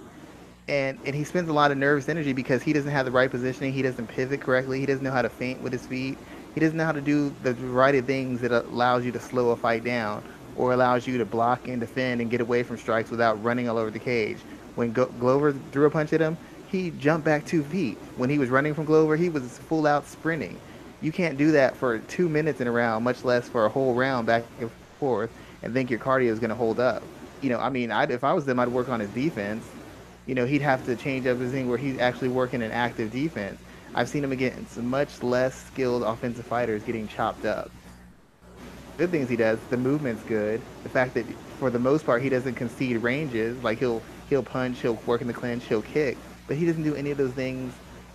and he spends a lot of nervous energy because he doesn't have the right positioning. He doesn't pivot correctly. He doesn't know how to feint with his feet. He doesn't know how to do the variety of things that allows you to slow a fight down or allows you to block and defend and get away from strikes without running all over the cage. When Glover threw a punch at him, he jumped back 2 feet. When he was running from Glover, he was full out sprinting. You can't do that for 2 minutes in a round, much less for a whole round back and forth, and think your cardio is going to hold up. I mean, if I was them, I'd work on his defense. He'd have to change up his thing where he's actually working an active defense. I've seen him against much less skilled offensive fighters getting chopped up. Good things he does. The movement's good. The fact that for the most part he doesn't concede ranges. Like he'll punch, he'll work in the clinch, he'll kick, but he doesn't do any of those things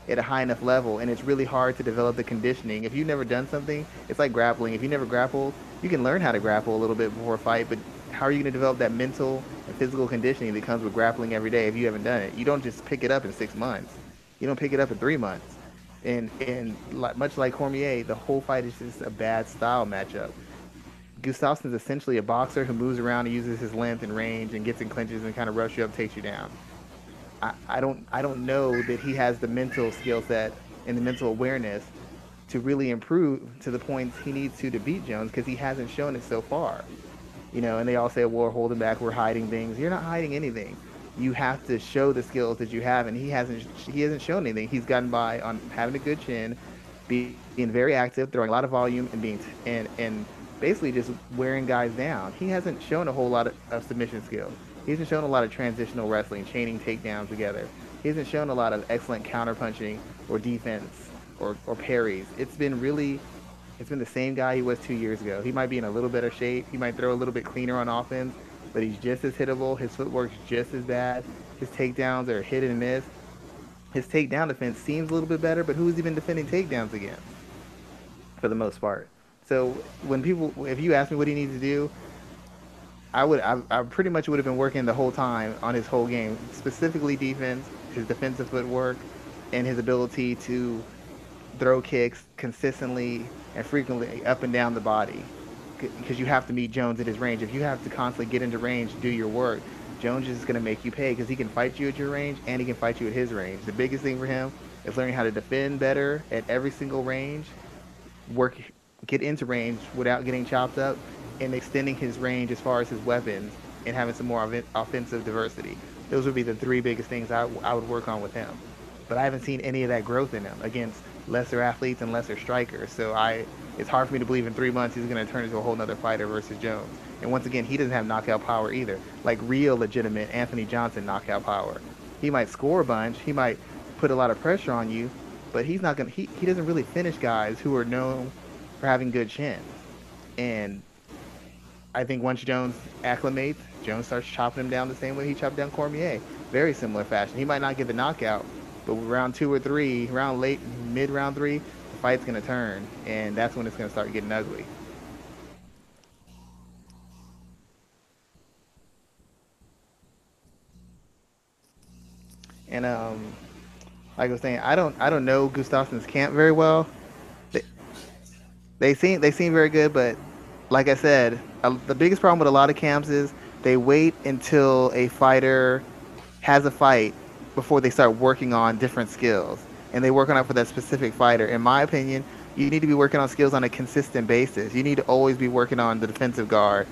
at a high enough level, and it's really hard to develop the conditioning. If you've never done something, it's like grappling. If you never grappled, you can learn how to grapple a little bit before a fight, but how are you going to develop that mental and physical conditioning that comes with grappling every day if you haven't done it? You don't just pick it up in 6 months. You don't pick it up in 3 months. And much like Cormier, the whole fight is just a bad style matchup. Gustafsson is essentially a boxer who moves around and uses his length and range and gets in clinches and kind of rushes you up, takes you down. I don't know that he has the mental skill set and the mental awareness to really improve to the points he needs to beat Jones, because he hasn't shown it so far. And they all say, well, we're holding back, we're hiding things. You're not hiding anything. You have to show the skills that you have, and he hasn't shown anything. He's gotten by on having a good chin, being very active, throwing a lot of volume, and and basically just wearing guys down. He hasn't shown a whole lot of submission skills. He hasn't shown a lot of transitional wrestling, chaining takedowns together. He hasn't shown a lot of excellent counterpunching or defense or parries. It's been the same guy he was 2 years ago. He might be in a little better shape. He might throw a little bit cleaner on offense, but he's just as hittable. His footwork's just as bad. His takedowns are hit and miss. His takedown defense seems a little bit better, but who's he been defending takedowns against for the most part? So if you ask me what he needs to do, I pretty much would have been working the whole time on his whole game, specifically defense, his defensive footwork, and his ability to throw kicks consistently and frequently up and down the body. Because you have to meet Jones at his range. If you have to constantly get into range, do your work, Jones is going to make you pay, because he can fight you at your range and he can fight you at his range. The biggest thing for him is learning how to defend better at every single range, get into range without getting chopped up, and extending his range as far as his weapons and having some more offensive diversity. Those would be the three biggest things I would work on with him. But I haven't seen any of that growth in him against lesser athletes and lesser strikers. So it's hard for me to believe in 3 months he's going to turn into a whole nother fighter versus Jones. And once again, he doesn't have knockout power either. Like real legitimate Anthony Johnson knockout power. He might score a bunch, he might put a lot of pressure on you, but he's not going to, he doesn't really finish guys who are known for having good chins. And I think once Jones acclimates, Jones starts chopping him down the same way he chopped down Cormier. Very similar fashion. He might not get the knockout, but round 2 or 3, mid round 3, the fight's going to turn, and that's when it's going to start getting ugly. And like I was saying, I don't know Gustafsson's camp very well. They, they seem very good, but like I said, the biggest problem with a lot of camps is they wait until a fighter has a fight before they start working on different skills, and they work on it for that specific fighter. In my opinion, you need to be working on skills on a consistent basis. You need to always be working on the defensive guard,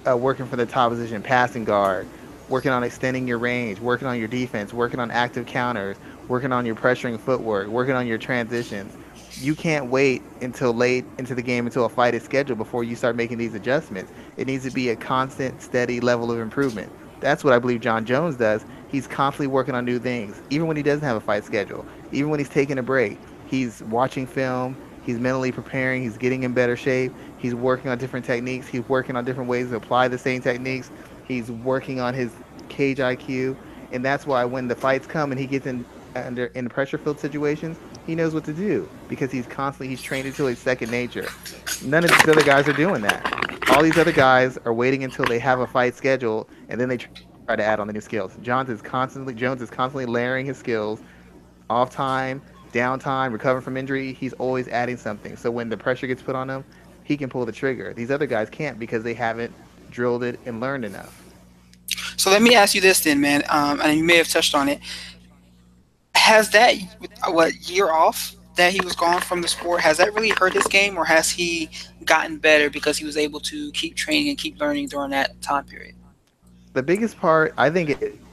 working for the top position, passing guard, working on extending your range, working on your defense, working on active counters, working on your pressuring footwork, working on your transitions. You can't wait until late into the game, until a fight is scheduled, before you start making these adjustments. It needs to be a constant, steady level of improvement. That's what I believe Jon Jones does. He's constantly working on new things, even when he doesn't have a fight schedule, even when he's taking a break. He's watching film, He's mentally preparing. He's getting in better shape. He's working on different techniques. He's working on different ways to apply the same techniques. He's working on his cage IQ, and that's why when the fights come and he gets in pressure filled situations, he knows what to do because he's trained until he's second nature. None of these other guys are doing that. All these other guys are waiting until they have a fight schedule and then they try to add on the new skills. Jones is constantly layering his skills, off time, downtime, recovering from injury. He's always adding something. So when the pressure gets put on him, he can pull the trigger. These other guys can't because they haven't drilled it and learned enough. So let me ask you this then, man, and you may have touched on it. Has that year off that he was gone from the sport, has that really hurt his game, or has he gotten better because he was able to keep training and keep learning during that time period? The biggest part, I think,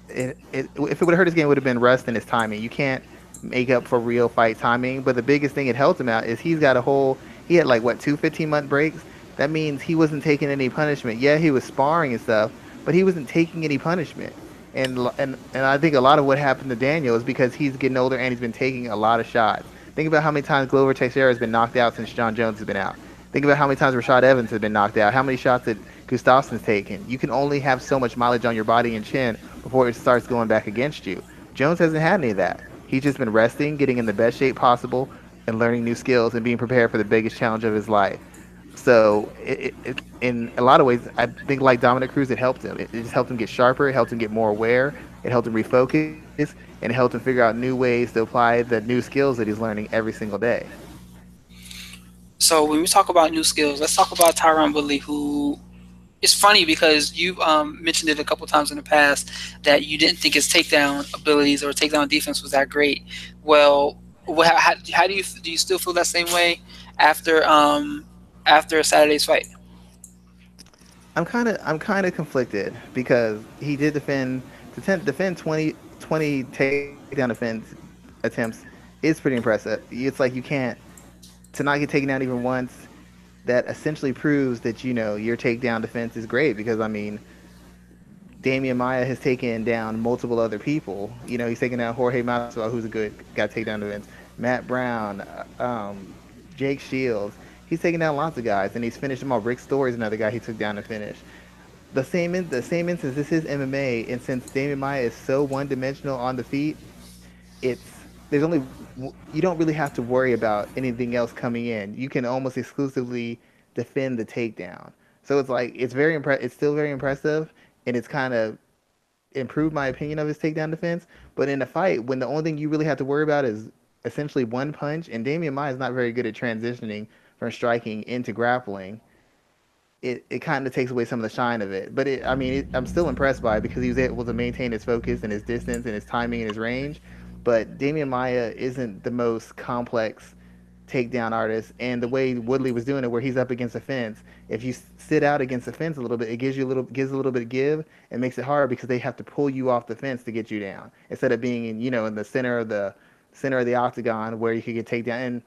if it would have hurt his game, it would have been rust and his timing. You can't make up for real fight timing. But the biggest thing it helped him out is he had like what, 2 15-month breaks. That means he wasn't taking any punishment. Yeah, he was sparring and stuff, but he wasn't taking any punishment. And I think a lot of what happened to Daniel is because he's getting older and he's been taking a lot of shots. Think about how many times Glover Teixeira has been knocked out since Jon Jones has been out. Think about how many times Rashad Evans has been knocked out. How many shots that Gustafsson's taken. You can only have so much mileage on your body and chin before it starts going back against you. Jones hasn't had any of that. He's just been resting, getting in the best shape possible, and learning new skills and being prepared for the biggest challenge of his life. So, in a lot of ways, I think like Dominic Cruz, it helped him. It just helped him get sharper. It helped him get more aware. It helped him refocus, and it helped him figure out new ways to apply the new skills that he's learning every single day. So when we talk about new skills, let's talk about Tyron Woodley, who it's funny because you mentioned it a couple times in the past that you didn't think his takedown abilities or takedown defense was that great. Well, how do you still feel that same way after after Saturday's fight? I'm kind of conflicted because he did defend 20 takedown attempts is pretty impressive. It's like you can't to not get taken down even once. That essentially proves that your takedown defense is great because I mean Damian Maya has taken down multiple other people. He's taken down Jorge Masvidal, who's a good guy takedown defense. Matt Brown, Jake Shields. He's taken down lots of guys, and he's finished them all. Rick Story's another guy he took down to finish. The same instance. This is MMA, and since Damian Maya is so one-dimensional on the feet, it's there's only you don't really have to worry about anything else coming in. You can almost exclusively defend the takedown. So it's like it's still very impressive, and it's kind of improved my opinion of his takedown defense. But in a fight, when the only thing you really have to worry about is essentially one punch, and Damian Maya is not very good at transitioning from striking into grappling, it kind of takes away some of the shine of it. But I'm still impressed by it because he was able to maintain his focus and his distance and his timing and his range. But Damian Maya isn't the most complex takedown artist, and the way Woodley was doing it, where he's up against the fence, if you sit out against the fence a little bit, it gives a little bit of give and makes it hard because they have to pull you off the fence to get you down instead of being in the center of the octagon where you could get takedown. And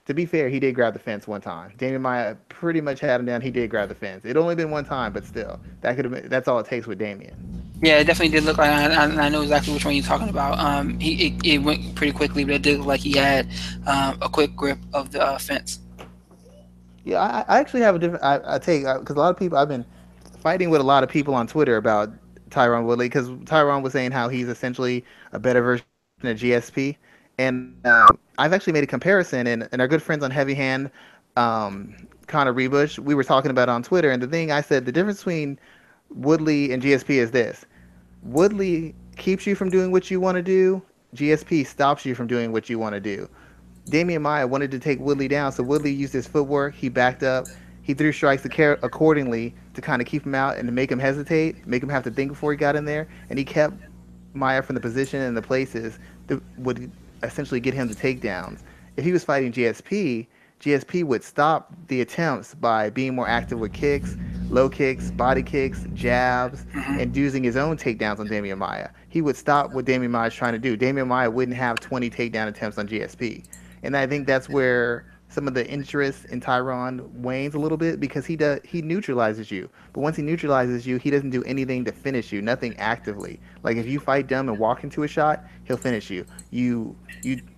to be fair, he did grab the fence one time. Damian Maya pretty much had him down. He did grab the fence. It only been one time, but still, that's all it takes with Damian. Yeah, it definitely did look like. I know exactly which one you're talking about. It went pretty quickly, but it did look like he had a quick grip of the fence. Yeah, I actually have a different. I take because a lot of people. I've been fighting with a lot of people on Twitter about Tyron Woodley because Tyron was saying how he's essentially a better version of GSP, and I've actually made a comparison. And our good friends on Heavy Hand, Connor Rebush, we were talking about it on Twitter, and the thing I said the difference between Woodley and GSP is this: Woodley keeps you from doing what you want to do. GSP stops you from doing what you want to do. Damian Maya wanted to take Woodley down, so Woodley used his footwork. He backed up. He threw strikes accordingly to kind of keep him out and to make him hesitate, make him have to think before he got in there. And he kept Maya from the position and the places that would essentially get him to takedowns. If he was fighting GSP would stop the attempts by being more active with kicks, low kicks, body kicks, jabs, and using his own takedowns on Damian Maya. He would stop what Damian Maya is trying to do. Damian Maya wouldn't have 20 takedown attempts on GSP. And I think that's where some of the interest in Tyron wanes a little bit because he neutralizes you. But once he neutralizes you, he doesn't do anything to finish you, nothing actively. Like if you fight dumb and walk into a shot, he'll finish you. You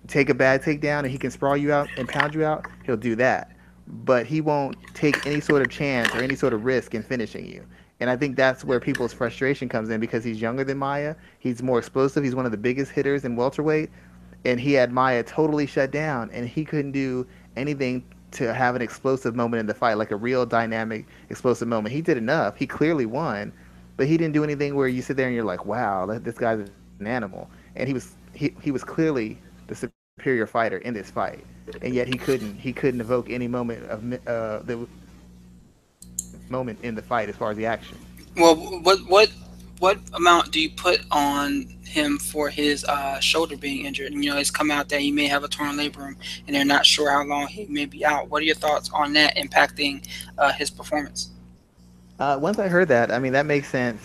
take a bad takedown and he can sprawl you out and pound you out, he'll do that. But he won't take any sort of chance or any sort of risk in finishing you. And I think that's where people's frustration comes in because he's younger than Maya. He's more explosive. He's one of the biggest hitters in welterweight, and he had Maya totally shut down, and he couldn't do anything to have an explosive moment in the fight, like a real dynamic, explosive moment. He did enough. He clearly won, but he didn't do anything where you sit there and you're like, "Wow, this guy's an animal." And he was clearly the superior fighter in this fight, and yet he couldn't evoke any moment of moment in the fight as far as the action. Well, what amount do you put on him for his shoulder being injured? And, it's come out that he may have a torn labrum, and they're not sure how long he may be out. What are your thoughts on that impacting his performance? Once I heard that, I mean that makes sense.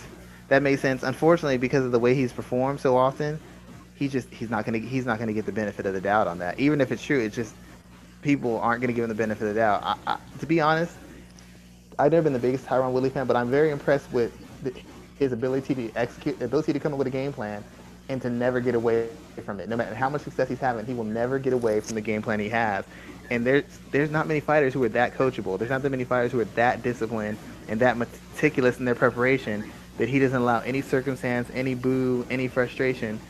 That makes sense. Unfortunately, because of the way he's performed so often, he's not gonna get the benefit of the doubt on that. Even if it's true, it's just people aren't gonna give him the benefit of the doubt. To be honest, I've never been the biggest Tyron Woodley fan, but I'm very impressed with his ability to execute, the ability to come up with a game plan, and to never get away from it. No matter how much success he's having, he will never get away from the game plan he has. And there's not many fighters who are that coachable. There's not that many fighters who are that disciplined and that meticulous in their preparation that he doesn't allow any circumstance, any boo, any frustration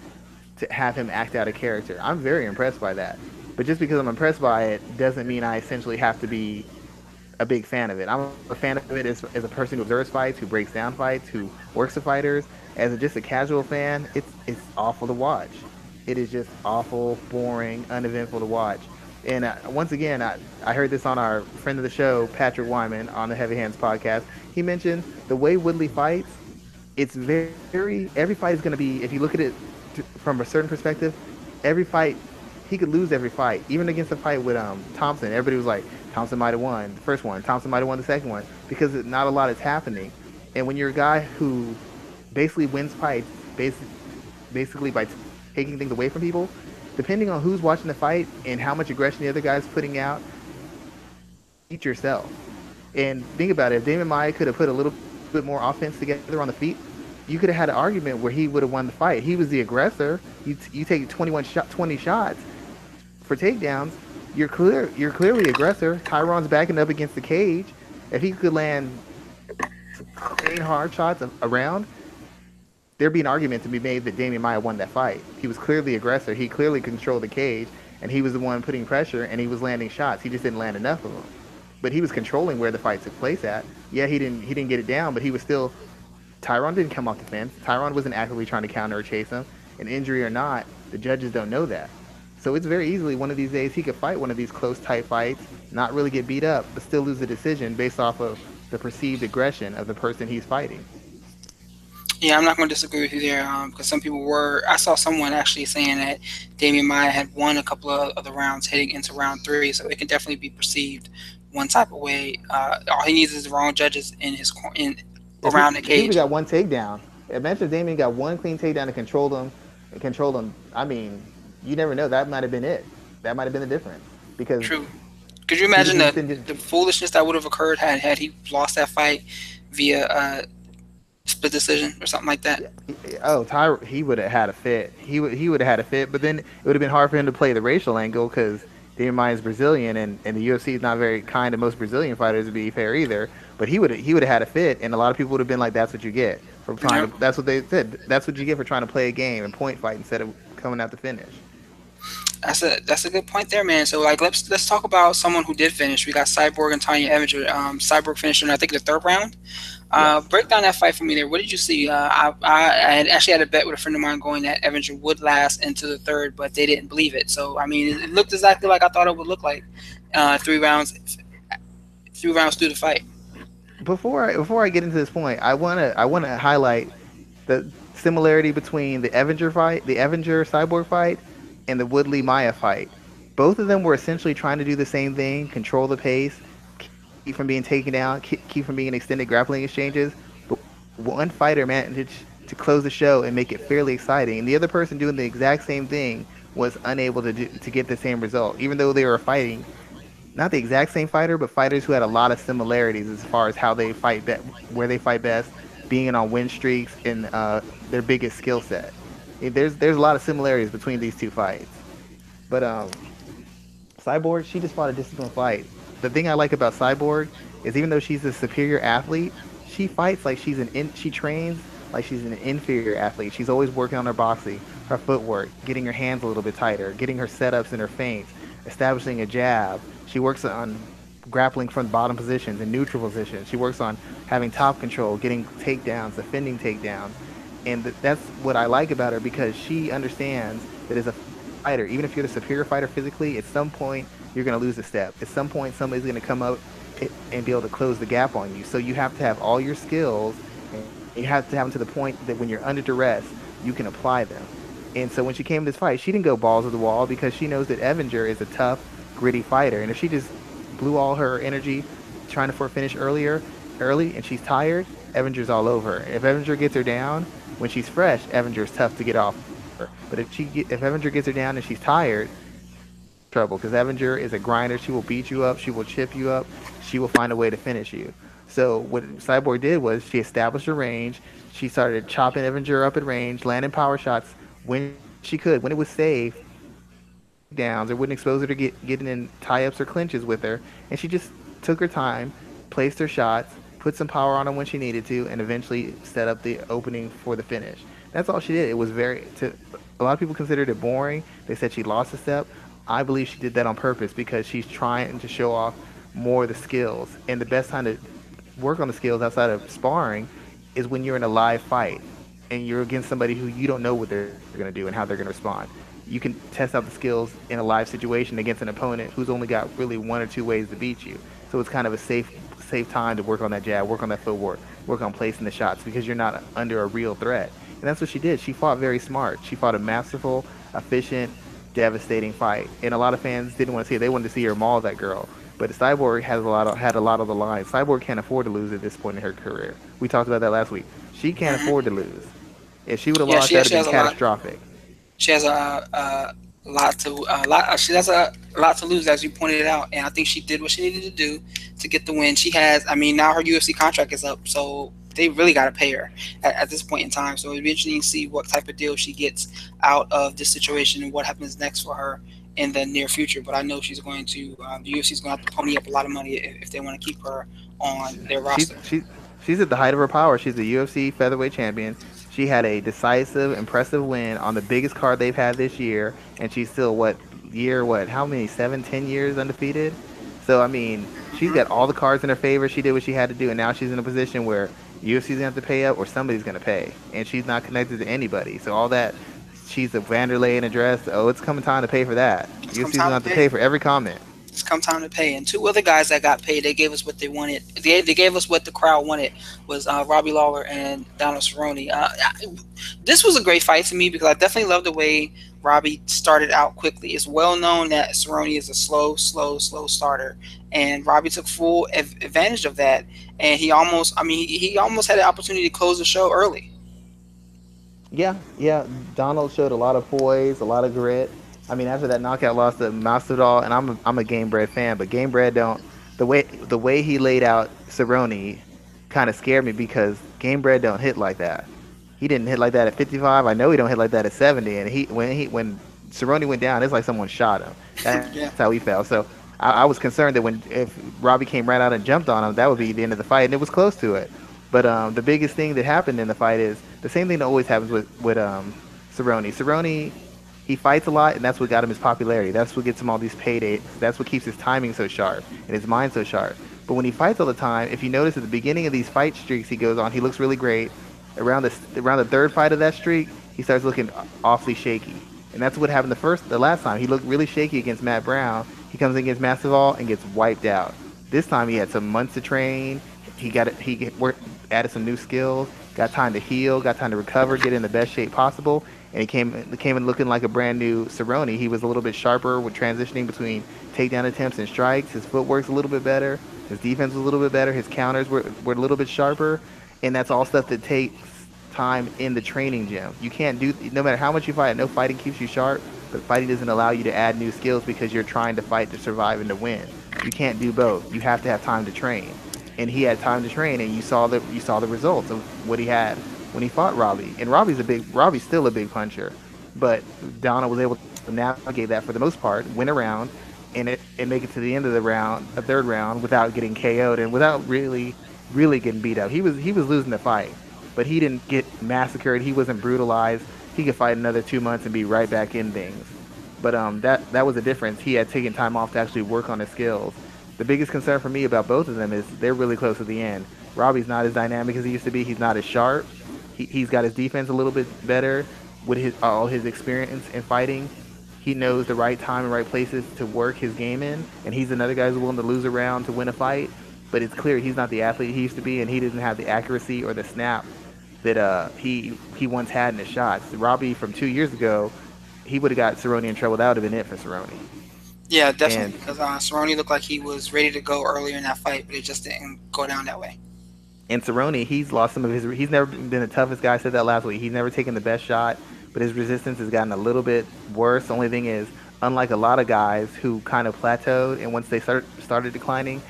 to have him act out a character. I'm very impressed by that. But just because I'm impressed by it doesn't mean I essentially have to be a big fan of it. I'm a fan of it as a person who observes fights, who breaks down fights, who works the fighters. Just a casual fan, it's awful to watch. It is just awful, boring, uneventful to watch. And once again, I heard this on our friend of the show, Patrick Wyman, on the Heavy Hands podcast. He mentioned the way Woodley fights. It's every fight is going to be, if you look at it from a certain perspective, every fight he could lose every fight. Even against the fight with Thompson, everybody was like, Thompson might have won the first one, Thompson might have won the second one, because not a lot is happening. And when you're a guy who basically wins fights basically by taking things away from people, depending on who's watching the fight and how much aggression the other guy's putting out, beat yourself. And think about it, if Damon Maya could have put a little bit more offense together on the feet, you could have had an argument where he would have won the fight. He was the aggressor. You take 20 shots for takedowns. You're clearly aggressor. Tyron's backing up against the cage. If he could land clean hard shots around, there'd be an argument to be made that Damian Maia won that fight. He was clearly the aggressor. He clearly controlled the cage, and he was the one putting pressure, and he was landing shots. He just didn't land enough of them. But he was controlling where the fight took place at. Yeah, he didn't get it down, but he was still. Tyron didn't come off the fence. Tyron wasn't actively trying to counter or chase him. An injury or not, the judges don't know that. So it's very easily one of these days he could fight one of these close, tight fights, not really get beat up, but still lose the decision based off of the perceived aggression of the person he's fighting. Yeah, I'm not going to disagree with you there, because some people were. I saw someone actually saying that Damian Maya had won a couple of the rounds heading into round three, so it can definitely be perceived one type of way. All he needs is the wrong judges in around the If he cage. got one takedown, imagine if Damien got one clean takedown and controlled him. I mean, you never know. That might have been it. That might have been the difference because True. Could you he was imagine just in. the foolishness that would have occurred had he lost that fight via split decision or something like that? He would have had a fit. He would have had a fit, but then it would have been hard for him to play the racial angle because Damian Maia is Brazilian, and the UFC is not very kind to most Brazilian fighters, to be fair either. But he would have had a fit, and a lot of people would have been like, "That's what you get for trying Yeah. to." That's what they said. That's what you get for trying to play a game and point fight instead of coming out to finish. That's a good point there, man. So like let's talk about someone who did finish. We got Cyborg and Tanya Evinger. Cyborg finished in I think the third round. Yes. Break down that fight for me there. What did you see? I had actually had a bet with a friend of mine going that Evinger would last into the third, but they didn't believe it. So I mean, it looked exactly like I thought it would look like. 3 rounds through the fight. Before I get into this point, I wanna highlight the similarity between the Evinger Cyborg fight, and the Woodley Maya fight. Both of them were essentially trying to do the same thing: control the pace, keep from being taken down, keep from being extended grappling exchanges. But one fighter managed to close the show and make it fairly exciting, and the other person doing the exact same thing was unable to get the same result, even though they were fighting not the exact same fighter, but fighters who had a lot of similarities as far as how they fight, where they fight best, being on win streaks, and their biggest skill set. There's a lot of similarities between these two fights. But Cyborg, she just fought a disciplined fight. The thing I like about Cyborg is even though she's a superior athlete, she fights like she trains like she's an inferior athlete. She's always working on her boxing, her footwork, getting her hands a little bit tighter, getting her setups and her feints, establishing a jab. She works on grappling from bottom positions and neutral positions. She works on having top control, getting takedowns, defending takedowns. And that's what I like about her because she understands that as a fighter, even if you're the superior fighter physically, at some point you're going to lose a step. At some point, somebody's going to come up and be able to close the gap on you. So you have to have all your skills, and you have to have them to the point that when you're under duress, you can apply them. And so when she came to this fight, she didn't go balls to the wall because she knows that Evinger is a tough, gritty fighter. And if she just blew all her energy trying to for a finish early, and she's tired, Evinger's all over. If Evinger gets her down when she's fresh, Evinger's tough to get off her. But if Evinger gets her down and she's tired, trouble because Evinger is a grinder. She will beat you up. She will chip you up. She will find a way to finish you. So what Cyborg did was she established her range. She started chopping Evinger up at range, landing power shots when she could, when it was safe, downs or wouldn't expose her to getting in tie-ups or clinches with her. And she just took her time, placed her shots, put some power on them when she needed to, and eventually set up the opening for the finish. That's all she did. It was a lot of people considered it boring. They said she lost a step. I believe she did that on purpose because she's trying to show off more of the skills. And the best time to work on the skills outside of sparring is when you're in a live fight and you're against somebody who you don't know what they're going to do and how they're going to respond. You can test out the skills in a live situation against an opponent who's only got really one or two ways to beat you. So it's kind of a safe time to work on that jab, work on that footwork, work on placing the shots because you're not under a real threat. And that's what she did. She fought very smart. She fought a masterful, efficient, devastating fight. And a lot of fans didn't want to see it. They wanted to see her maul that girl. But Cyborg had a lot of the lines. Cyborg can't afford to lose at this point in her career. We talked about that last week. She can't afford to lose. If she would have lost, that would have been catastrophic. She has a lot to she has a lot to lose, as you pointed out, and I think she did what she needed to do to get the win. She has, I mean, now her UFC contract is up, so they really got to pay her at this point in time. So it'll be interesting to see what type of deal she gets out of this situation and what happens next for her in the near future. But I know she's going to, the UFC is going to have to pony up a lot of money if they want to keep her on their roster. She's at the height of her power. She's the UFC featherweight champion. She had a decisive, impressive win on the biggest card they've had this year, and she's still how many, 7, 10 years undefeated? So I mean, she's got all the cards in her favor. She did what she had to do, and now she's in a position where UFC's gonna have to pay up, or somebody's gonna pay, and she's not connected to anybody. So all that, she's a Vanderlei in a dress. Oh, it's coming time to pay for that. UFC's gonna have to pay for every comment. It's come time to pay. And two other guys that got paid, they gave us what they wanted. They gave us what the crowd wanted, was Robbie Lawler and Donald Cerrone. This was a great fight to me because I definitely love the way Robbie started out quickly. It's well known that Cerrone is a slow starter, and Robbie took full advantage of that. And he almost had the opportunity to close the show early. Yeah. Donald showed a lot of poise, a lot of grit. I mean, after that knockout loss to Masvidal, and I'm a Game Bread fan, but Game Bread don't the way he laid out Cerrone kind of scared me because Game Bread don't hit like that. He didn't hit like that at 55. I know he don't hit like that at 70. And when Cerrone went down, it's like someone shot him. That's how he fell. So I was concerned that if Robbie came right out and jumped on him, that would be the end of the fight, and it was close to it. But the biggest thing that happened in the fight is the same thing that always happens with Cerrone. Cerrone, he fights a lot, and that's what got him his popularity. That's what gets him all these paydays. That's what keeps his timing so sharp and his mind so sharp. But when he fights all the time, if you notice at the beginning of these fight streaks he goes on, he looks really great. Around the third fight of that streak, he starts looking awfully shaky. And that's what happened the last time. He looked really shaky against Matt Brown. He comes in against Masvidal and gets wiped out. This time he had some months to train. Added some new skills, got time to heal, got time to recover, get in the best shape possible, and he came in looking like a brand new Cerrone. He was a little bit sharper with transitioning between takedown attempts and strikes. His footwork's a little bit better. His defense was a little bit better. His counters were a little bit sharper, and that's all stuff that takes time in the training gym. You can't no matter how much you fight, no fighting keeps you sharp, but fighting doesn't allow you to add new skills because you're trying to fight to survive and to win. You can't do both. You have to have time to train. And he had time to train, and you saw the results of what he had when he fought Robbie. And Robbie's still a big puncher, but Donna was able to navigate that for the most part, win around, and make it to the end of the round, a third round, without getting KO'd and without really getting beat up. He was losing the fight, but he didn't get massacred. He wasn't brutalized. He could fight another 2 months and be right back in things. But that was a difference. He had taken time off to actually work on his skills. The biggest concern for me about both of them is they're really close at the end. Robbie's not as dynamic as he used to be. He's not as sharp. He's got his defense a little bit better with all his experience in fighting. He knows the right time and right places to work his game in, and he's another guy who's willing to lose a round to win a fight. But it's clear he's not the athlete he used to be, and he doesn't have the accuracy or the snap that he once had in his shots. Robbie from 2 years ago, he would have got Cerrone in trouble. That would have been it for Cerrone. Yeah, definitely, And because Cerrone looked like he was ready to go earlier in that fight, but it just didn't go down that way. and Cerrone, he's lost some of his. He's never been the toughest guy. I said that last week. He's never taken the best shot, but his resistance has gotten a little bit worse. The only thing is, unlike a lot of guys who kind of plateaued, and once they started declining,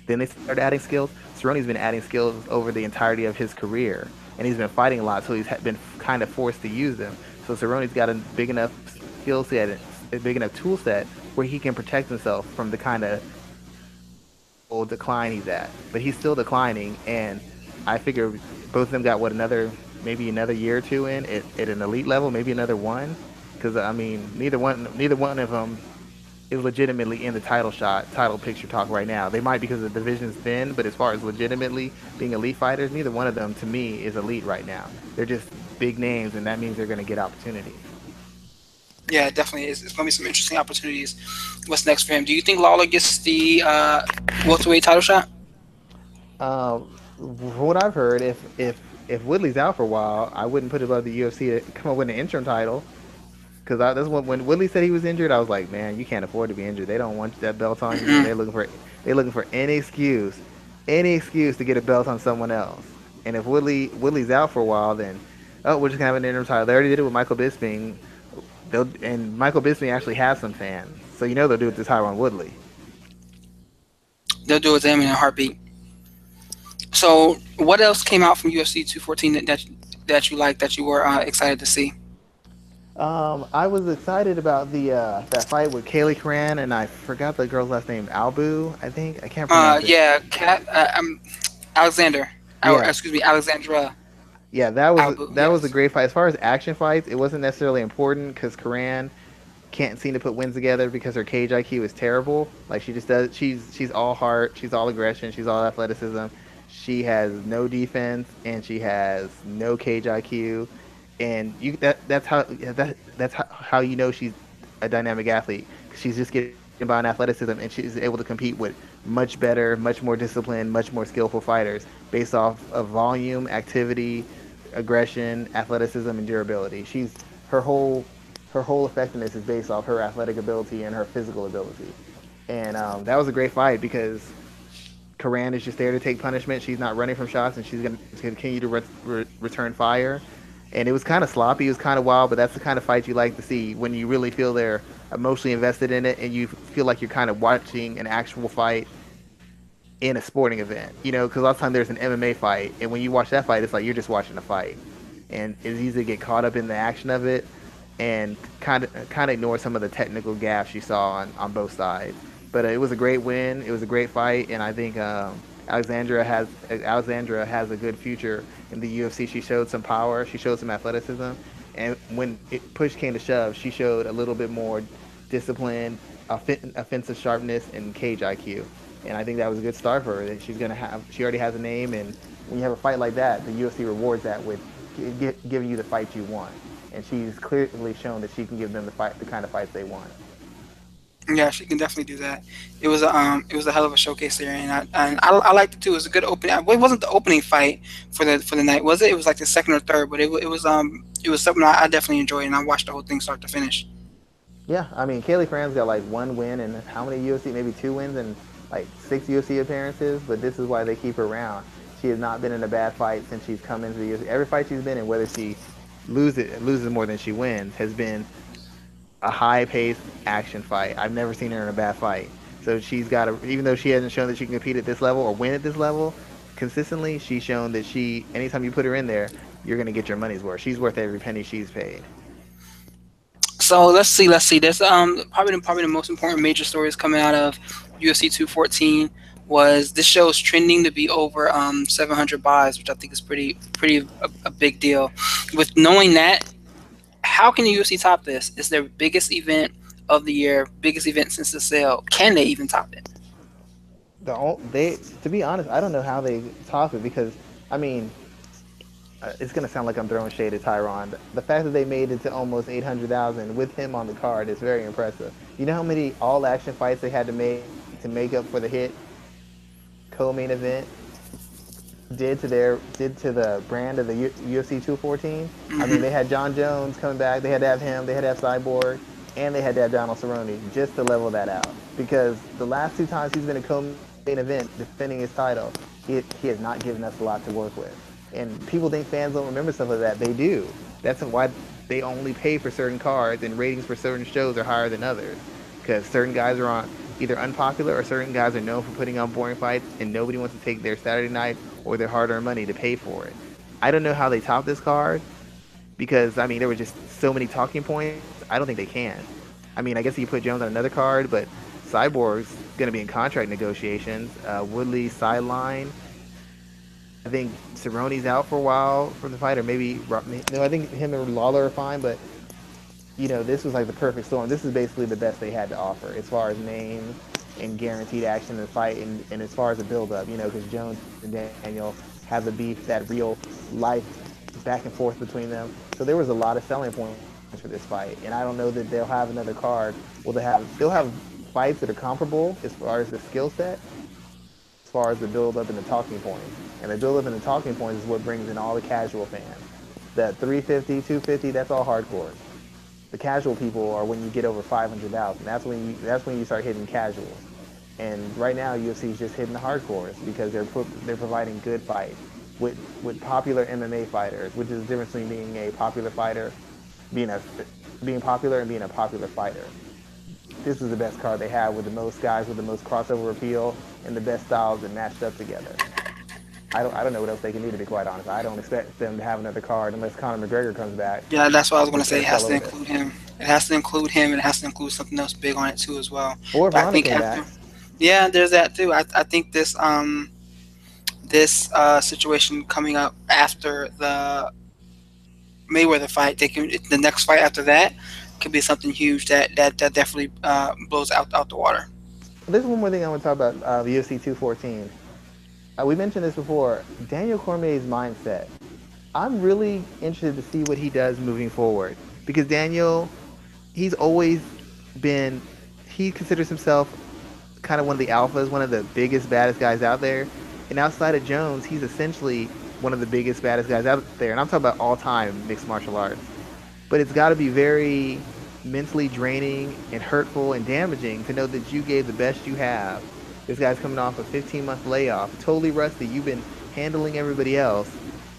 then they started adding skills. Cerrone's been adding skills over the entirety of his career, and he's been fighting a lot, so he's been kind of forced to use them. So Cerrone's got a big enough skill set, a big enough tool set where he can protect himself from the kind of decline he's at. But he's still declining, and I figure both of them got maybe another year or two in at an elite level, maybe another one, because I mean neither one of them is legitimately in the title picture talk right now. They might because the division's thin, but as far as legitimately being elite fighters, neither one of them to me is elite right now. They're just big names, and that means they're going to get opportunities. Yeah, it definitely is. It's going to be some interesting opportunities. What's next for him? Do you think Lawler gets the welterweight title shot? From what I've heard, if Woodley's out for a while, I wouldn't put it above the UFC to come up with an interim title. Because that's when Woodley said he was injured, I was like, man, you can't afford to be injured. They don't want that belt on you. And they're looking for any excuse to get a belt on someone else. And if Woodley's out for a while, then we're just gonna have an interim title. They already did it with Michael Bisping. And Michael Bisping actually has some fans, so they'll do it to Tyron Woodley. They'll do it to him in a heartbeat. So, what else came out from UFC 214 that you liked, that you were excited to see? I was excited about the that fight with Kaylee Curran, and I forgot the girl's last name, Albu, I think. I can't pronounce it. Yeah, Alexander. Yeah, Excuse me, Alexandra yeah, Albu. that was a Yes. great fight. As far as action fights, it wasn't necessarily important because Curran can't seem to put wins together because her cage IQ is terrible. Like she just does. She's all heart. She's all aggression. She's all athleticism. She has no defense and she has no cage IQ. And that's how you know she's a dynamic athlete. She's just getting by on athleticism and she's able to compete with much better, much more disciplined, much more skillful fighters based off of volume, activity, aggression, athleticism, and durability. Her whole her whole effectiveness is based off her athletic ability and her physical ability. And that was a great fight because Karan is just there to take punishment. She's not running from shots, and she's going to continue to return fire. And it was kind of sloppy. It was kind of wild, but that's the kind of fight you like to see when you really feel they're emotionally invested in it and you feel like you're kind of watching an actual fight in a sporting event. Because a lot of times there's an MMA fight, and when you watch that fight, it's like you're just watching a fight. And it's easy to get caught up in the action of it and kind of ignore some of the technical gaps you saw on both sides. But it was a great win. It was a great fight, and I think Alexandra has a good future in the UFC. She showed some power. She showed some athleticism, and when push came to shove, she showed a little bit more discipline, offensive sharpness, and cage IQ. And I think that was a good start for her. That she already has a name, and when you have a fight like that, the UFC rewards that with giving you the fight you want. And she's clearly shown that she can give them the kind of fights they want. Yeah, she can definitely do that. It was a hell of a showcase there, and I liked it too. It was a good opening. Well, it wasn't the opening fight for the night, was it? It was like the second or third, but it was something I definitely enjoyed, and I watched the whole thing start to finish. Yeah, I mean, Kaylee Fran's got like one win and how many UFC? Maybe two wins and like 6 UFC appearances, but this is why they keep her around. She has not been in a bad fight since she's come into the UFC. Every fight she's been in, whether she loses more than she wins, has been a high-paced action fight. I've never seen her in a bad fight. So she's got to, even though she hasn't shown that she can compete at this level or win at this level consistently, she's shown that anytime you put her in there, you're going to get your money's worth. She's worth every penny she's paid. So let's see. There's probably the most important major stories coming out of UFC 214 was this show is trending to be over 700 buys, which I think is pretty a big deal. With knowing that, how can the UFC top this? It's their biggest event of the year, biggest event since the sale. Can they even top it? To be honest, I don't know how they top it because, I mean, it's gonna sound like I'm throwing shade at Tyron. The fact that they made it to almost 800,000 with him on the card is very impressive. You know how many all-action fights they had to make up for the hit co-main event did to the brand of the UFC 214. I mean, they had Jon Jones coming back. They had to have him. They had to have Cyborg, and they had to have Donald Cerrone just to level that out. Because the last two times he's been a co-main event defending his title, he has not given us a lot to work with. And people think fans don't remember stuff like that. They do. That's why they only pay for certain cards, and ratings for certain shows are higher than others. Because certain guys are on either unpopular or certain guys are known for putting on boring fights, and nobody wants to take their Saturday night or their hard-earned money to pay for it. I don't know how they top this card because, I mean, there were just so many talking points. I don't think they can. I mean, I guess you put Jones on another card, but Cyborg's going to be in contract negotiations. Woodley sideline. I think Cerrone's out for a while from the fight, or maybe no. I think him and Lawler are fine, but this was like the perfect storm. This is basically the best they had to offer as far as names and guaranteed action in the fight, and as far as the build-up, because Jones and Daniel have the beef, that real life back and forth between them. So there was a lot of selling points for this fight, and I don't know that they'll have another card. Well, they'll have fights that are comparable as far as the skill set, as far as the build-up and the talking points. And the build-up and the talking points is what brings in all the casual fans. That 350, 250, that's all hardcore. The casual people are when you get over 500,000. That's when you start hitting casuals. And right now, UFC is just hitting the hardcores because they're providing good fights with popular MMA fighters, which is the difference between being a popular fighter, being popular and being a popular fighter. This is the best card they have with the most guys with the most crossover appeal and the best styles that matched up together. I don't know what else they can do, to be quite honest. I don't expect them to have another card unless Conor McGregor comes back. Yeah, that's what I was going to say. It has to include him. It has to include him, and it has to include something else big on it too as well. Or if Ronda came back. Yeah, there's that too. I think this situation coming up after the Mayweather fight, the next fight after that could be something huge that definitely blows out the water. There's one more thing I want to talk about the UFC 214. We mentioned this before. Daniel Cormier's mindset. I'm really interested to see what he does moving forward because Daniel, he considers himself kind of one of the alphas, one of the biggest, baddest guys out there. And outside of Jones, he's essentially one of the biggest, baddest guys out there. And I'm talking about all-time mixed martial arts. But it's got to be very mentally draining and hurtful and damaging to know that you gave the best you have. This guy's coming off a 15-month layoff, totally rusty. You've been handling everybody else.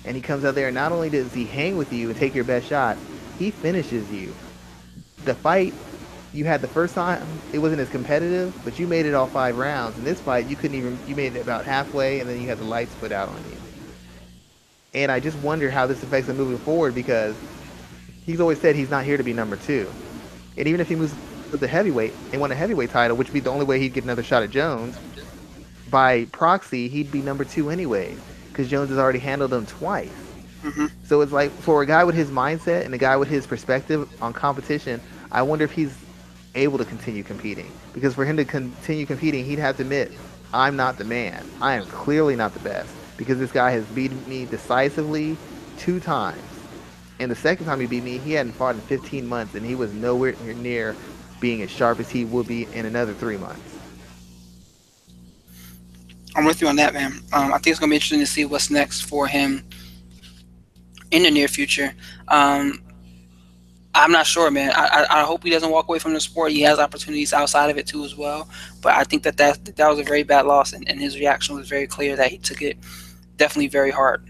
And he comes out there, and not only does he hang with you and take your best shot, he finishes you. The fight you had the first time, it wasn't as competitive, but you made it all 5 rounds. In this fight, you made it about halfway, and then you had the lights put out on you. And I just wonder how this affects him moving forward because he's always said he's not here to be number 2. And even if he moves to the heavyweight and won a heavyweight title, which would be the only way he'd get another shot at Jones, by proxy, he'd be number 2 anyway because Jones has already handled him twice. Mm-hmm. So it's like, for a guy with his mindset and a guy with his perspective on competition, I wonder if he's able to continue competing. Because for him to continue competing, he'd have to admit, I'm not the man. I am clearly not the best because this guy has beaten me decisively 2 times. And the second time he beat me, he hadn't fought in 15 months, and he was nowhere near being as sharp as he would be in another 3 months. I'm with you on that, man. I think it's going to be interesting to see what's next for him in the near future. I'm not sure, man. I hope he doesn't walk away from the sport. He has opportunities outside of it too as well. But I think that was a very bad loss, and his reaction was very clear that he took it definitely very hard.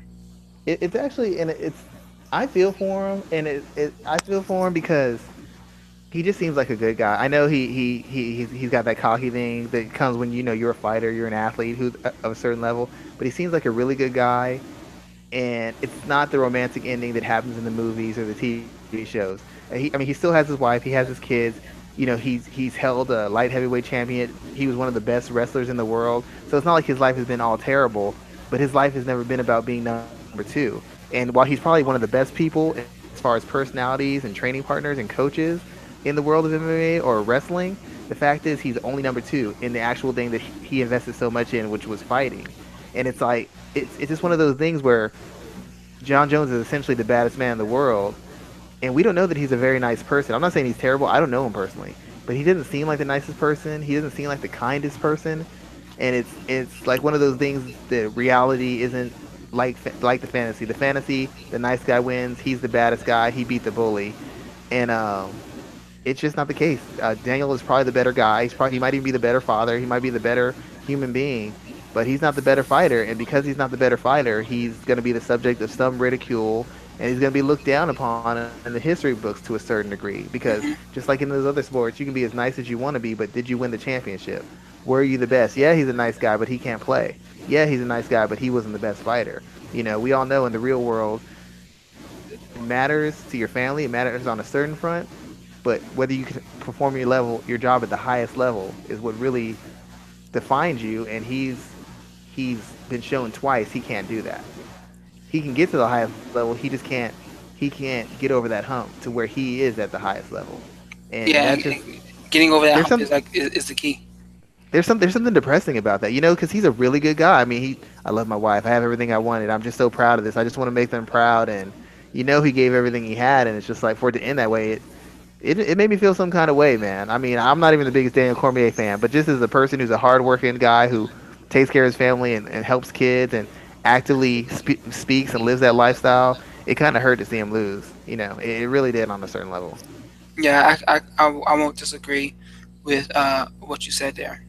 It's actually, and it's, I feel for him, and I feel for him because He just seems like a good guy. I know he's got that cocky thing that comes when you know you're a fighter, you're an athlete who's of a certain level. But he seems like a really good guy, and it's not the romantic ending that happens in the movies or the TV shows. I mean, he still has his wife, he has his kids. You know, he's held a light heavyweight champion. He was one of the best wrestlers in the world. So it's not like his life has been all terrible, but his life has never been about being number two. And while he's probably one of the best people as far as personalities and training partners and coaches in the world of MMA or wrestling, the fact is he's only number two in the actual thing that he invested so much in, which was fighting. And it's like it's just one of those things where Jon Jones is essentially the baddest man in the world, and we don't know that he's a very nice person. I'm not saying he's terrible. I don't know him personally, but he doesn't seem like the nicest person. He doesn't seem like the kindest person, and it's like one of those things that reality isn't like the fantasy. The fantasy, the nice guy wins. He's the baddest guy. He beat the bully, and it's just not the case. Daniel is probably the better guy. He might even be the better father. He might be the better human being, but he's not the better fighter. And because he's not the better fighter, he's going to be the subject of some ridicule, and he's going to be looked down upon in the history books to a certain degree. Because just like in those other sports, you can be as nice as you want to be, but did you win the championship? Were you the best? Yeah, he's a nice guy, but he can't play. Yeah, he's a nice guy, but he wasn't the best fighter. You know, we all know in the real world, it matters to your family. It matters on a certain front, but whether you can perform your job at the highest level is what really defines you. And he's been shown twice he can't do that. He can get to the highest level, he can't get over that hump to where he is at the highest level. And Yeah, that's just getting over that there's hump some is like is the key. there's something depressing about that, you know, because he's a really good guy. I mean, I love my wife. I have everything I wanted. I'm just so proud of this. I just want to make them proud, and you know, he gave everything he had, and it's just like for it to end that way, it made me feel some kind of way, man. I mean, I'm not even the biggest Daniel Cormier fan, but just as a person who's a hardworking guy who takes care of his family and helps kids and actively speaks and lives that lifestyle, it kind of hurt to see him lose. You know, it really did on a certain level. Yeah, I won't disagree with what you said there.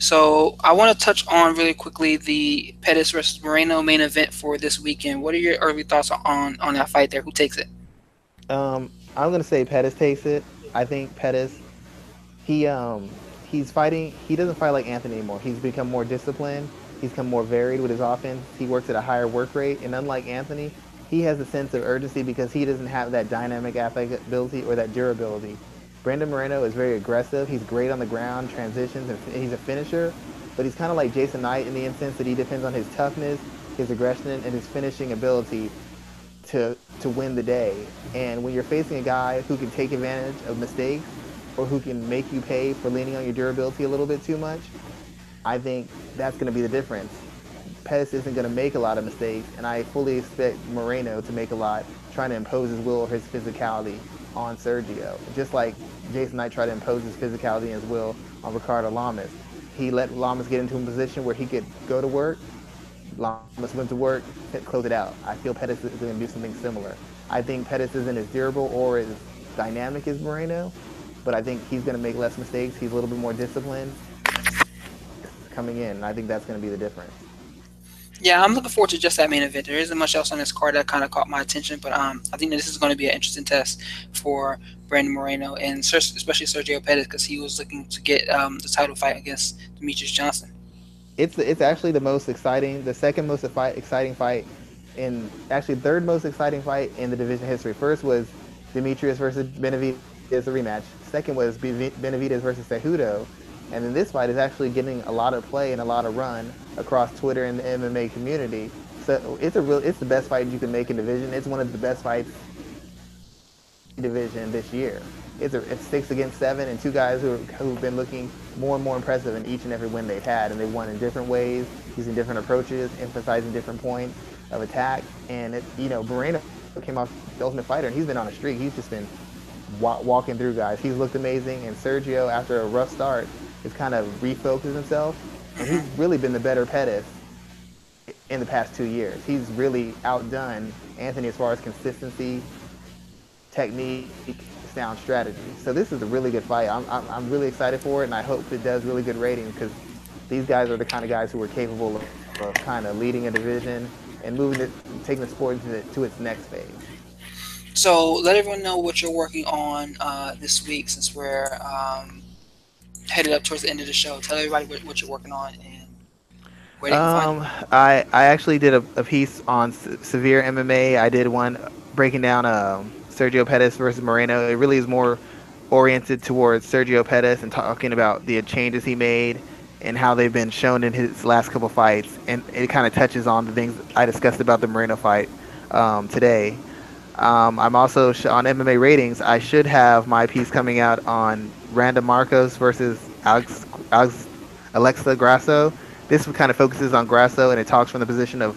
So I want to touch on really quickly the Pettis versus Moreno main event for this weekend. What are your early thoughts on that fight there? Who takes it? I'm gonna say Pettis takes it. I think Pettis he's fighting. He doesn't fight like Anthony anymore. He's become more disciplined. He's become more varied with his offense. He works at a higher work rate, and unlike Anthony, he has a sense of urgency because he doesn't have that dynamic athletic ability or that durability. Brandon Moreno is very aggressive. He's great on the ground, transitions, and he's a finisher. But he's kind of like Jason Knight in the instance that he depends on his toughness, his aggression, and his finishing ability to win the day. And when you're facing a guy who can take advantage of mistakes or who can make you pay for leaning on your durability a little bit too much, I think that's going to be the difference. Pettis isn't going to make a lot of mistakes, and I fully expect Moreno to make a lot, trying to impose his will or his physicality on Sergio. Just like Jason Knight tried to impose his physicality and his will on Ricardo Lamas. He let Lamas get into a position where he could go to work. Lamas went to work, close it out. I feel Pettis is going to do something similar. I think Pettis isn't as durable or as dynamic as Moreno, but I think he's going to make less mistakes. He's a little bit more disciplined coming in, and I think that's going to be the difference. Yeah, I'm looking forward to just that main event. There isn't much else on this card that kind of caught my attention, but I think that this is going to be an interesting test for Brandon Moreno and especially Sergio Pettis because he was looking to get the title fight against Demetrius Johnson. It's actually the most exciting, the second most exciting fight, in actually third most exciting fight in the division history. First was Demetrius versus Benavidez, a rematch. Second was Benavidez versus Cejudo, and then this fight is actually getting a lot of play and a lot of run across Twitter and the MMA community. So it's the best fight you can make in division. It's one of the best fights division this year. It's 6 against 7, and two guys who've been looking more and more impressive in each and every win they've had, and they've won in different ways, using different approaches, emphasizing different points of attack. And Moreno came off the Ultimate Fighter, and he's been on a streak. He's just been walking through guys. He's looked amazing, and Sergio, after a rough start, has kind of refocused himself, and he's really been the better Pettis in the past 2 years. He's really outdone Anthony as far as consistency, technique, sound strategy. So this is a really good fight. I'm really excited for it, and I hope it does really good ratings because these guys are the kind of guys who are capable of kind of leading a division and taking the sport to its next phase. So let everyone know what you're working on this week, since we're headed up towards the end of the show. Tell everybody what you're working on and where they can find you. I actually did a piece on severe MMA. I did one breaking down Sergio Pettis versus Moreno. It really is more oriented towards Sergio Pettis and talking about the changes he made and how they've been shown in his last couple fights. And it kind of touches on the things I discussed about the Moreno fight today. I'm also on MMA ratings. I should have my piece coming out on Randa Marcos versus Alexa Grasso. This kind of focuses on Grasso and it talks from the position of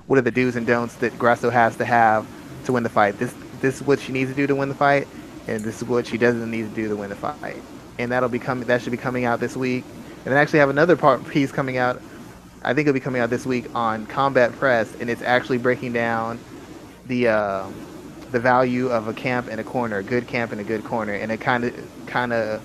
what are the do's and don'ts that Grasso has to have to win the fight. This is what she needs to do to win the fight, and this is what she doesn't need to do to win the fight. And that should be coming out this week. And then actually have another piece coming out. I think it'll be coming out this week on Combat Press, and it's actually breaking down the uh, the value of a camp and a corner, a good camp and a good corner, and it kind of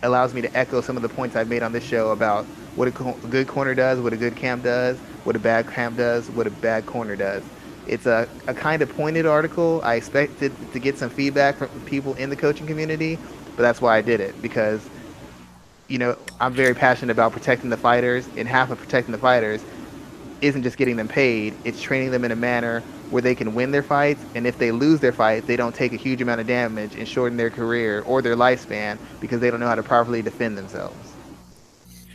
allows me to echo some of the points I've made on this show about what a good corner does, what a good camp does, what a bad camp does, what a bad corner does. It's a kind of pointed article. I expected to get some feedback from people in the coaching community, but that's why I did it because I'm very passionate about protecting the fighters, and half of protecting the fighters isn't just getting them paid, it's training them in a manner where they can win their fights, and if they lose their fights, they don't take a huge amount of damage and shorten their career or their lifespan because they don't know how to properly defend themselves.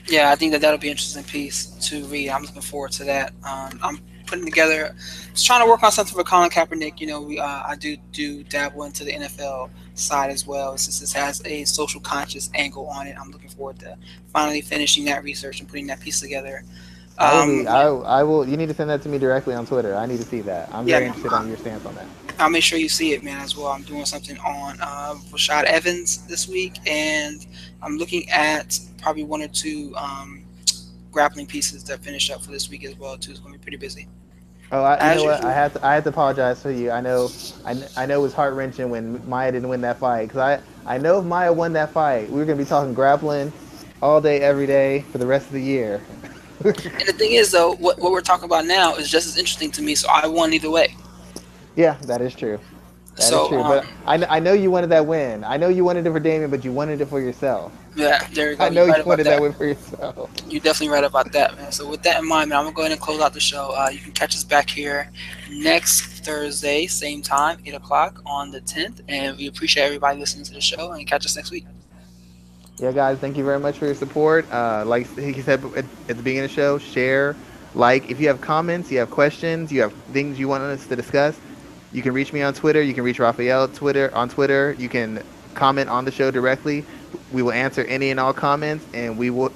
Yeah, I think that'll be an interesting piece to read. I'm looking forward to that. I'm putting together, just trying to work on something for Colin Kaepernick. I do dabble into the NFL side as well, since this has a social conscious angle on it. I'm looking forward to finally finishing that research and putting that piece together. I will be. Yeah, I will. You need to send that to me directly on Twitter. I need to see that. I'm yeah, very no, interested on your stance on that. I'll make sure you see it, man, as well. I'm doing something on Rashad Evans this week, and I'm looking at probably one or two grappling pieces that finish up for this week as well too. It's going to be pretty busy, Oh, you as know what? usual. I had to apologize to you. I know it was heart wrenching when Maya didn't win that fight because I know if Maya won that fight, we were gonna be talking grappling all day, every day for the rest of the year. And the thing is, though, what we're talking about now is just as interesting to me. So I won either way. Yeah, that is true. That is So true. But I know you wanted that win. I know you wanted it for Damien, but you wanted it for yourself. yeah, there you I go. know You're you right about wanted that that. win for yourself. You're definitely right about that, man. So with that in mind, man, I'm gonna go ahead and close out the show. You can catch us back here next Thursday, same time, 8 o'clock on the 10th, and we appreciate everybody listening to the show. And catch us next week. Yeah, guys, thank you very much for your support. Like he said at the beginning of the show, share, like. If you have comments, you have questions, you have things you want us to discuss, you can reach me on Twitter. You can reach Raphael on Twitter. You can comment on the show directly. We will answer any and all comments, and we're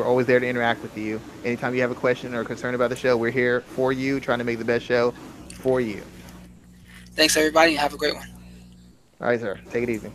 always there to interact with you. Anytime you have a question or concern about the show, we're here for you, trying to make the best show for you. Thanks, everybody, and have a great one. All right, sir. Take it easy.